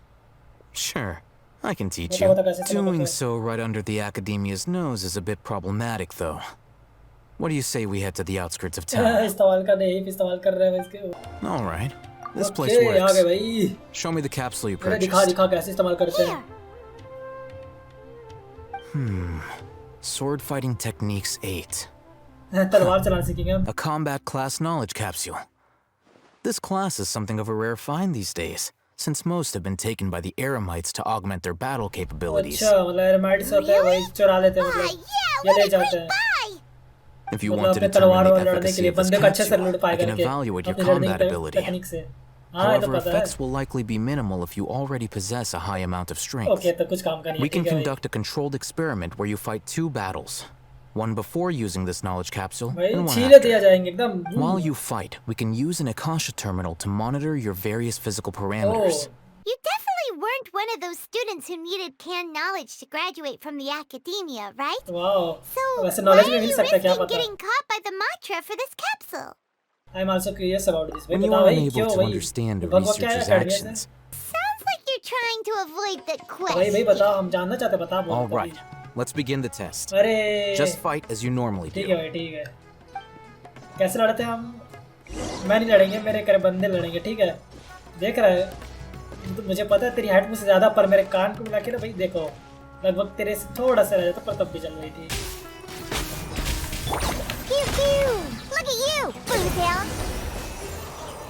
Sure, I can teach you. Doing so right under the Academia's nose is a bit problematic, though. What do you say we head to the outskirts of town? इस्तेमाल कर रहे हैं इस्तेमाल कर रहे हैं इसके. All right. This place आ गए works. भाई। Show me the capsule you दिखा purchased. दिखा कैसे इस्तेमाल करते हैं। Sword fighting techniques 8. तलवार चलाना सीखेंगे हम। A combat class knowledge capsule. This class is something of a rare find these days, since most have been taken by the Eremites to augment their battle capabilities. अच्छा मतलब एरमाइट्स होते हैं वही चुरा लेते हैं मतलब ये ले जाते हैं। If you मतलब want to अपने determine तलवार the और लड़ने efficacy के लिए of this बंदे को अच्छे से capsule, लूट पाए I can करके evaluate your अपनी लड़ने combat की ability. टेक्निक से। हाँ ये तो However, पता है। effects will likely be minimal if you already possess a high amount of strength. Okay तो कुछ काम करनी है। We can ठीक है भाई। conduct a controlled experiment where you fight 2 battles. One before using this knowledge capsule, भाई and one छीले after. दिया जाएंगे एकदम। While you fight, we can use an Akasha terminal to monitor your various physical parameters. You definitely weren't one of those students who needed canned knowledge to graduate from the academia, right? Wow. So वैसे why knowledge are में मिल you सकता है क्या risking पता। getting caught by the mantra for this capsule? I'm also curious about this. भाई When you बता are भाई unable क्यों to भाई understand a भगवा क्या है researcher's academia से? actions, Sounds like you're trying to avoid the भाई question. बता हम जानना चाहते बता बोल। all right, let's begin the test. अरे Just fight as you normally ठीक do. है भाई ठीक है। कैसे लड़ते हैं हम? मैं नहीं लड़ेंगे मेरे करे बंदे लड़ेंगे ठीक है। देख रहा है तो मुझे पता है तेरी हाइट मुझसे ज्यादा पर मेरे कान को मिला के ना भाई देखो लगभग तेरे से थोड़ा सा रह जाता पर तब भी चल रही थी। Pew pew! Look at you, Boomtail!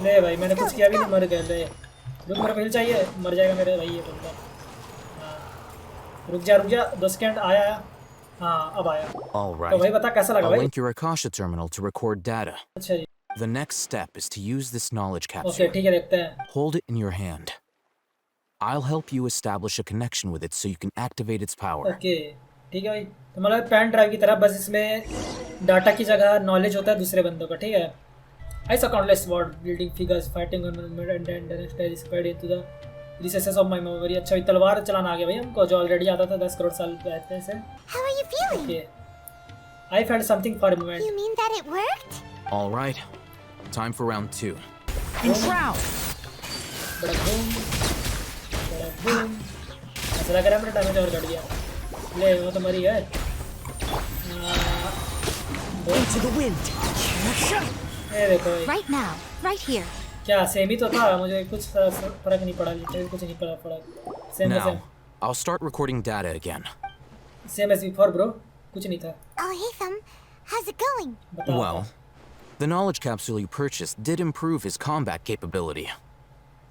ले भाई मैंने कुछ किया भी नहीं मर गए ले। रुक मेरे को हिल चाहिए मर जाएगा मेरे भाई ये बंदा। हाँ रुक जा 2 सेकंड आया। हाँ अब आया। All तो भाई right. बता कैसा लगा I'll भाई? link your Akasha terminal to record data. अच्छा जी। The next step is to use this knowledge okay capsule. ठीक है देखते हैं। Hold it in your hand. I'll help you establish a connection with it so you can activate its power. Okay ठीक है भाई तो मतलब पेन ड्राइव की तरह बस इसमें डाटा की जगह नॉलेज होता है दूसरे बंदों का ठीक है। ऐसा countless word building figures fighting and next is spread into the recesses of my memory. अच्छा ये तलवार चलाना आ गया भाई हमको जो ऑलरेडी आता था 10 करोड़ साल पहले से। How are you feeling? Okay I felt something for a moment. You mean that it worked? All right. Time for round 2. बड़ा बूम ऐसा लग रहा है मेरा डैमेज और घट गया। ले वो तो मरी है। Into the wind. ये देखो भाई। Right now, right here. क्या सेम ही तो था मुझे कुछ फर्क नहीं पड़ा लिटरली कुछ नहीं पड़ा same Now, I'll start recording data again. Same as before bro कुछ नहीं था। Oh, hey, Thumb. How's it going? Well, the knowledge capsule you purchased did improve his combat capability.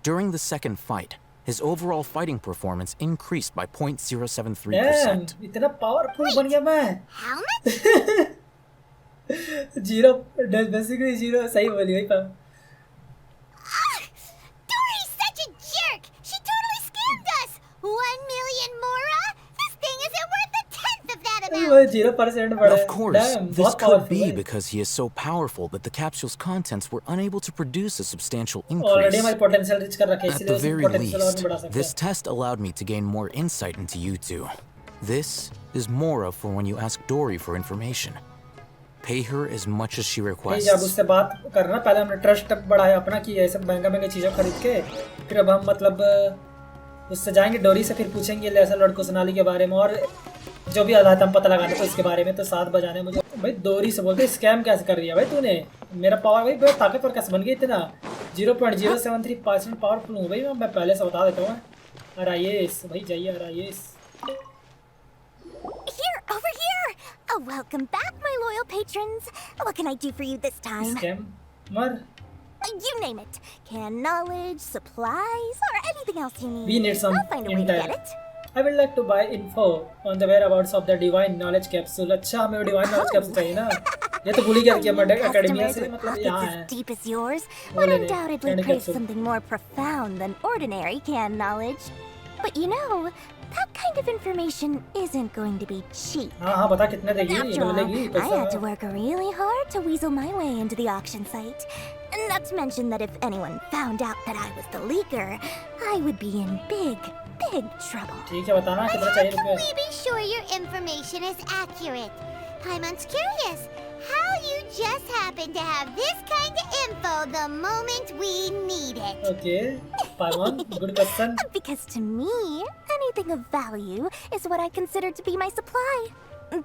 During the second fight, his overall fighting performance increased by 0.073%. इतना powerful बन गया मैं। How much? Zero basically zero सही बोली भाई palm. Dory's such a jerk! She totally scammed us! 1 million Mora? This thing isn't worth a tenth of that amount! वो 0% बढ़ा। Of course, this could be because he is so powerful that the capsule's contents were unable to produce a substantial already increase. हमारी potential reach कर रखे हैं At इसलिए the उसकी very potential और least, नहीं बढ़ा सकते। this test allowed me to gain more insight into you two. This is Mora for when you ask Dory for information. Pay her as much as she जब requests. उससे बात करना पहले हमने ट्रस्ट बढ़ाया अपना कि ऐसे महंगा चीज़ें खरीद के फिर अब हम मतलब उससे जाएंगे डोरी से फिर पूछेंगे ऐसा लड़कों सोनाली के बारे में और जो भी आधा हम पता लगाने को इसके बारे में। तो 7 बजाने मुझे भाई डोरी से बोलते स्कैम कैसे कर रही है भाई तूने मेरा पावर भाई बहुत ताकतवर कैसे बन गई इतना 0.073% पावरफुल हूँ भाई मैं पहले से बता देता हूँ। अराइस भाई जाइए अराइस। Here, over here! Oh, welcome back, my loyal patrons. What can I do for you this time? Scam मर। You name it. Canned knowledge, supplies, or anything else you need. We need some I'll find a way to get intel. it. I would like to buy info on the whereabouts of the divine knowledge capsule. अच्छा हमें divine knowledge capsule चाहिए ना। ये तो भूल ही गया कि हम एकेडमिया Customers से with मतलब pockets यहाँ as है। deep as yours वो would ले ले, undoubtedly candy crave capsule। something more profound than ordinary canned knowledge. But you know, that kind of information isn't going to be cheap. हाँ बता कितने देगी After all, मिलेगी I had to पैसा। work really hard to weasel my way into the auction site. Not to mention that if anyone found out that I was the leaker, I would be in big trouble. ठीक है बताना कितना चाहिए रुपए। Can we be sure your information is accurate? Paimon's curious how you just happen to have this kind of info the moment we need it. Okay, Paimon, good question. Because to me, anything of value is what I consider to be my supply.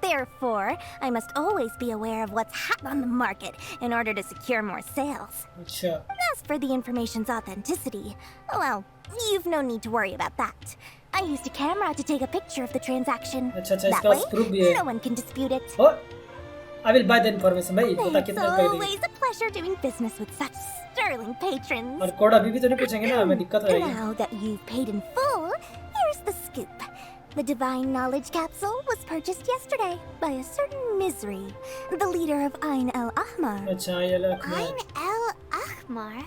Therefore, I must always be aware of what's hot on the market in order to secure more sales. अच्छा As for the information's authenticity, well, you've no need to worry about that. I used a camera to take a picture of the transaction. अच्छा That इसका way, proof भी है no one can dispute it. Oh, I will buy the information भाई बता It's कितने रुपए की always a pleasure doing business with such sterling patrons. और कोड अभी भी तो नहीं पूछेंगे ना हमें दिक्कत हो जाएगी Now that you've paid in full, here's the scoop. The Divine Knowledge Capsule was purchased yesterday by a certain Misery, the leader of Ain el-Ahmar. अच्छा ये लो Ain el-Ahmar?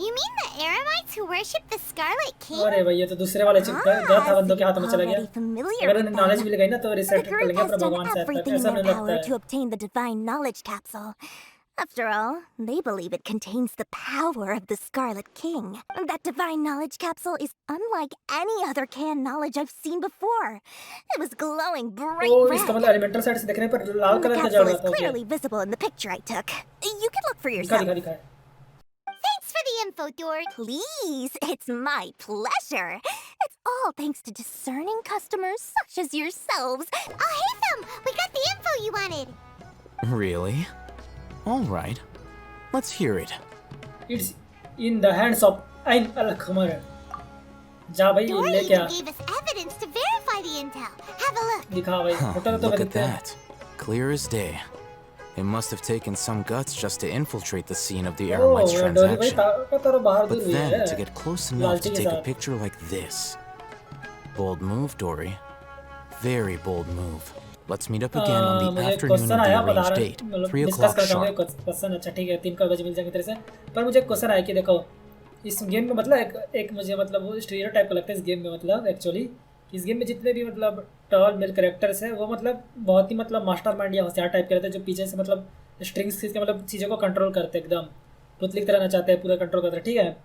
You mean the Aramites who worship the Scarlet King? अरे भाई ये तो दूसरे वाले chip गया था बंदों के हाथों में चला गया अगर उन्हें नॉलेज मिल गई ना तो रिसेट कर लेंगे अपना भगवान से तक ऐसा नहीं लगता है to obtain the Divine Knowledge Capsule. After all, they believe it contains the power of the Scarlet King. That Divine Knowledge Capsule is unlike any other canned knowledge I've seen before. It was glowing bright O red. इसका मतलब elemental side से देखने पर लाल The colour का capsule जड़ is रहा था clearly visible in the picture I took. You can look for दिखा yourself. दिखा दिखा Thanks for the info, Dork. Please, it's my pleasure. It's all thanks to discerning customers such as yourselves. Oh, hey, Thumb! We got the info you wanted. Really? All right. Let's hear it. It's in the hands of Ain al-Ahmar जा भाई Dora ले क्या even gave us evidence to verify the intel. Have a look. दिखा भाई photo तो Look at बनते हैं that. Clear as day. It must have taken some guts just to infiltrate the scene of the Aramites ओ डोरी भाई transaction. पता बाहर दूर But हुई then, है to get close enough लालची to के take a साथ picture like this. Bold move, Dory. Very bold move. Let's meet up again on the मुझे afternoon क्वेश्चन of आया the बता arranged रहा date, मतलब 3 डिस्कस o'clock करना चाहूँगा sharp. क्वेश्चन अच्छा ठीक है 3 बजे मिल जाएंगे तेरे से पर मुझे क्वेश्चन आया कि देखो इस गेम में मतलब एक मुझे मतलब वो स्टीरियो टाइप का लगता है इस गेम में मतलब एक्चुअली इस गेम में जितने भी मतलब टॉल मेल कैरेक्टर्स हैं वो मतलब बहुत ही मतलब मास्टरमाइंड या होशियार टाइप के रहते हैं जो पीछे से मतलब स्ट्रिंग्स खींच के मतलब चीज़ों को कंट्रोल करते हैं एकदम पुतली की तरह नचाते हैं पूरा कंट्रोल करते हैं ठीक है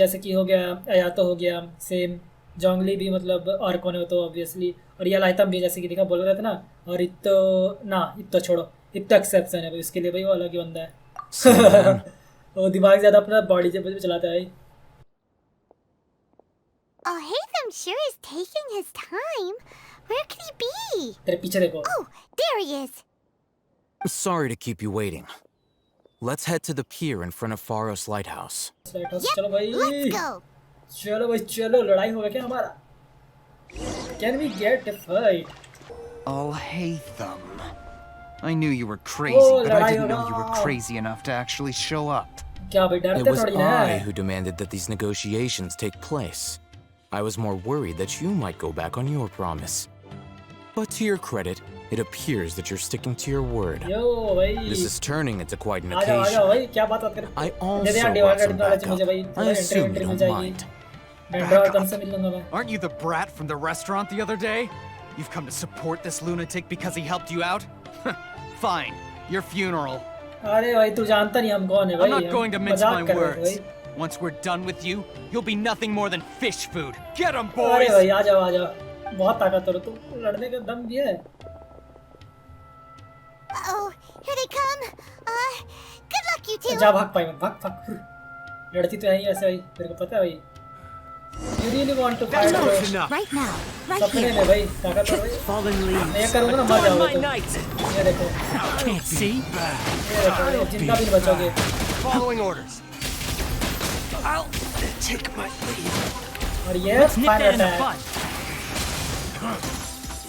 जैसे कि हो गया अयातो हो गया सेम जोंगली भी मतलब और कौन हो तो ऑब्वियसली और ये लाइतम भी जैसे कि देखा बोल रहे थे ना और इतो छोड़ो इतो एक्सेप्शन है भाई उसके लिए भाई वो अलग ही बंदा है वो दिमाग ज़्यादा अपना बॉडी से चलाता है Oh, Haytham sure is taking his time. Where could he be? तेरे पीछे देखो Oh, there he is. Sorry to keep you waiting. Let's head to the pier in front of Faros Lighthouse. चलो भाई Let's go. चलो भाई चलो लड़ाई होगा क्या हमारा Can we get a fight? I'll hate them. I knew you were crazy, Oh, but I लड़ाई didn't know you होगा। were crazy enough to actually show up. क्या भाई It डरते was थोड़ी ना I who demanded that these negotiations take place. I was more worried that you might go back on your promise. But to your credit, it appears that you're sticking to your word. यो भाई This is turning into quite an आ जाओ occasion. भाई क्या बात कर I they also they brought divided some knowledge मुझे backup. भाई I assume you mill don't जाएगी mind. डंडा कौन से मिल लूंगा मैं Aren't you the brat from the restaurant the other day? You've come to support this lunatic because he helped you out? Fine. Your funeral. अरे भाई तू जानता नहीं हम कौन है भाई I'm not going to mince मजाक my कर रहे थे words. भाई Once we're done with you, you'll be nothing more than fish food. Get 'em, अरे boys! भाई आ जाओ बहुत ताकतवर हो तू लड़ने का दम भी है Oh, here they come. Good luck, you two. जा भाग पाई मत भाग लड़ती तो है ही वैसे भाई मेरे को पता है भाई You really want to fight bro? Right now, right सपने here. में भाई ताकतवर भाई Fallen leaves. मैं ये करूँगा ना मर जाओगे तुम ये देखो Can't see. ये देखो ये जिंदा भी नहीं बचोगे Following orders. I'll take my leave. और ये Let's nip final that in the attack bud.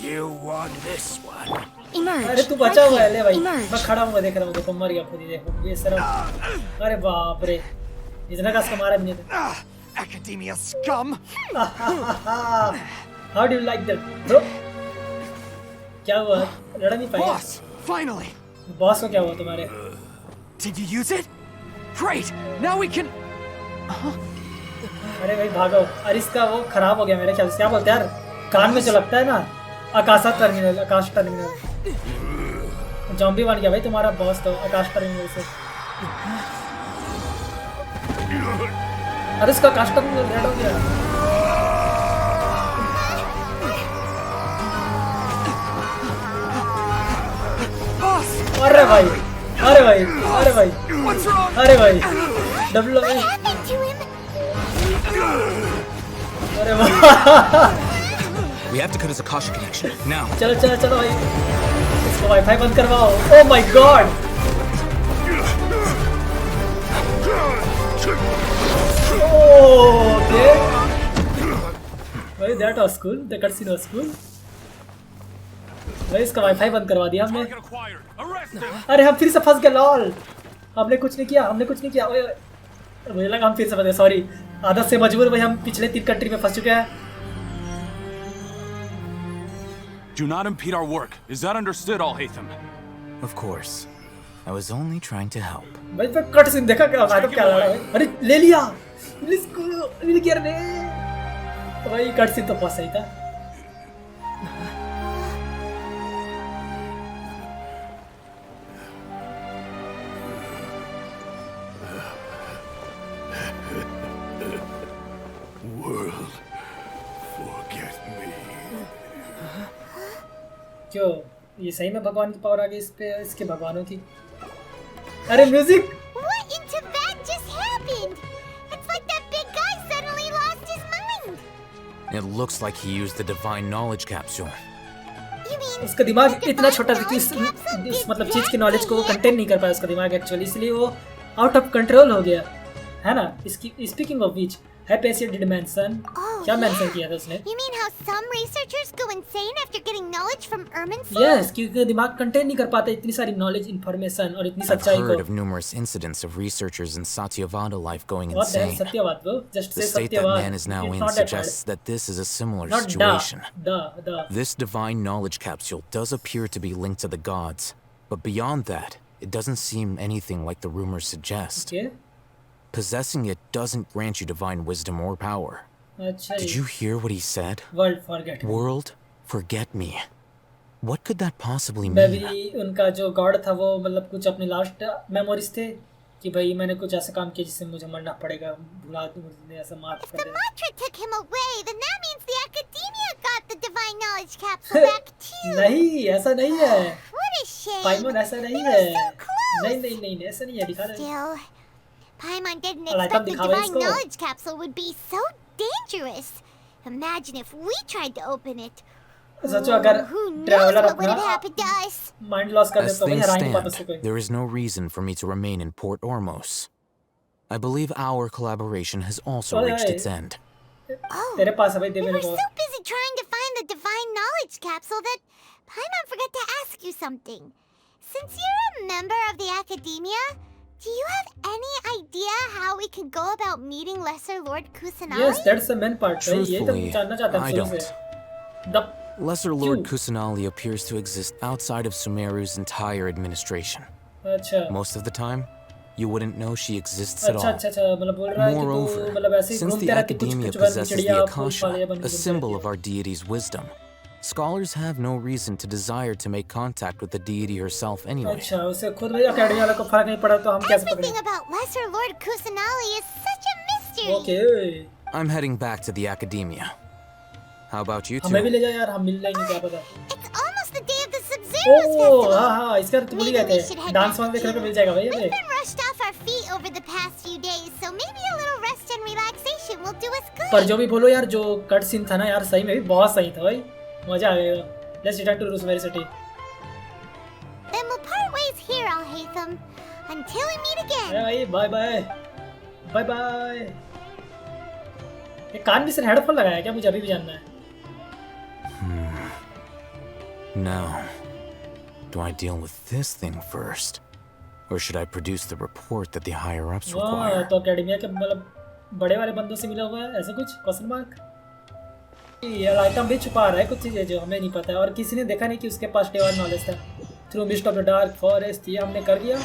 You won this one. Emerge. अरे तू बचा हुआ है ले भाई Emerge. मैं खड़ा हूँ देख रहा हूँ देखो मर गया खुद ही देखो ये सरम अरे बाप रे इतना का उसका मारा भी नहीं था Academia scum! How do you like that bro क्या हुआ लड़ा नहीं पाया Boss! Finally! बॉस को क्या हुआ तुम्हारे Did you use it? Great! Now we can... अरे भाई भागो अरे इसका वो खराब हो गया मेरे ख्याल से क्या बोलते हैं यार कान में जो लगता है ना आकाश टर्मिनल जॉम्बी बन गया भाई तुम्हारा बॉस तो आकाश टर्मिनल से अरे इसका आकाश टर्मिनल रेड हो गया अरे भाई अरे भाई अरे भाई अरे भाई W What happened to him? अरे भाई We have to cut as a caution connection now. चलो चलो चलो भाई, इसको वाईफाई बंद करवाओ। Oh my God! Oh, okay. भाई that was cool. The cutscene was cool. भाई इसका वाईफाई बंद करवा दिया हमने। अरे हम फिर से फंस गए लॉल। हमने कुछ नहीं किया, मुझे लगा हम फिर से फंस गए। सॉरी, आदत से मजबूर भाई, हम पिछले 3 कंट्री में फंस चुके हैं। Do not impede our work. Is that understood, Al-Haytham? Of course. I was only trying to help. भाई पर कट सीन देखा क्या था, क्या लड़ा है? अरे ले लिया, इसको मिल गया रे। भाई कट सीन तो बहुत सही था। क्यों ये सही में भगवान की पावर आ गई इस पे, इसके भगवानों की। अरे music! What in Tibet just happened? It's like that big guy suddenly lost his mind. It looks like he used the divine knowledge capsule. उसका दिमाग इतना छोटा था कि इस मतलब चीज की नॉलेज को वो कंटेन नहीं कर पाया उसका दिमाग एक्चुअली, इसलिए वो आउट ऑफ कंट्रोल हो गया है ना। इसकी speaking of which Hypatia did mention, क्या मेंशन किया था उसने? You mean how some researchers go insane after getting knowledge from Ermin's soul? Yes, क्योंकि दिमाग कंटेन नहीं कर पाता इतनी सारी नॉलेज, इंफॉर्मेशन और इतनी सच्चाई को। I've heard of numerous incidents of researchers in Satyavada life going insane. सत्यवाद bro, just say the state that सत्यवाद. man is now in Not suggests that this is a similar situation. This divine knowledge capsule does appear to be linked to the gods, but beyond that, it doesn't seem anything like the rumors suggest. Okay. Possessing it doesn't grant you divine wisdom or power. Did you hear what he said? World forget me. World forget me. What could that possibly mean? Maybe उनका जो God था वो मतलब कुछ अपने last memories थे कि भाई मैंने कुछ ऐसा काम किया जिससे मुझे मरना पड़ेगा, भुला दूं मुझे, ऐसा माफ कर दे। If the mantra took him away, then that means the academia got the divine knowledge capsule back too. नहीं, ऐसा नहीं है। What a shame. पाइमन ऐसा नहीं है। नहीं ऐसा नहीं है, दिखा रहे। Paimon didn't expect the divine knowledge capsule would be so dangerous. Imagine if we tried to open it. सोचो अगर ट्रैवलर अपना माइंड लॉस कर दे तो भाई हरा नहीं पाता उससे कोई। There is no reason for me to remain in Port Ormos. I believe our collaboration has also reached its end. तेरे पास है भाई, दे मेरे को। We were so busy trying to find the divine knowledge capsule that Paimon forgot to ask you something. Since you're a member of the academia, do you have any idea how we can go about meeting Lesser Lord Kusanali? Yes, that's the main part. Truthfully, I don't. Lesser Lord Kusanali appears to exist outside of Sumeru's entire administration. Most of the time, you wouldn't know she exists at all. Moreover, since the Academia possesses the Akasha, a symbol of our deity's wisdom, scholars have no reason to desire to make contact with the deity herself anyway. Everything about Lesser Lord Kusanali is such a mystery. Okay. I'm heading back to the Academia. How about you two? हमें भी ले जा यार, हम मिल जाएंगे, क्या पता। It's almost the day of the Sub-Zero's festival. हाँ, इसका तो भूल गए थे। डांस वांस देखने को मिल जाएगा भाई हमें। We've been rushed off our feet over the past few days, so maybe a little rest and relaxation will do us good. पर जो भी बोलो यार, जो कट सीन था ना यार, सही में भी बहुत सही था भाई, मजा आ गया। Let's return to Sumeru City. Then we'll part ways here, Al-Haytham, until we meet again. भाई, bye bye. ये कान में सिर्फ हेडफोन लगाया क्या? मुझे अभी भी जानना है। Now, do I deal with this thing first, or should I produce the report that the higher-ups require? तो एकेडमिया के मतलब बड़े वाले बंदों से मिला हुआ है, ऐसा कुछ? Question mark? ये आइटम भी छुपा रहा है कुछ चीजें जो हमें नहीं पता है और किसी ने देखा नहीं कि उसके पास डिवाइन नॉलेज था। Through mist of the dark forest, ये हमने कर दिया।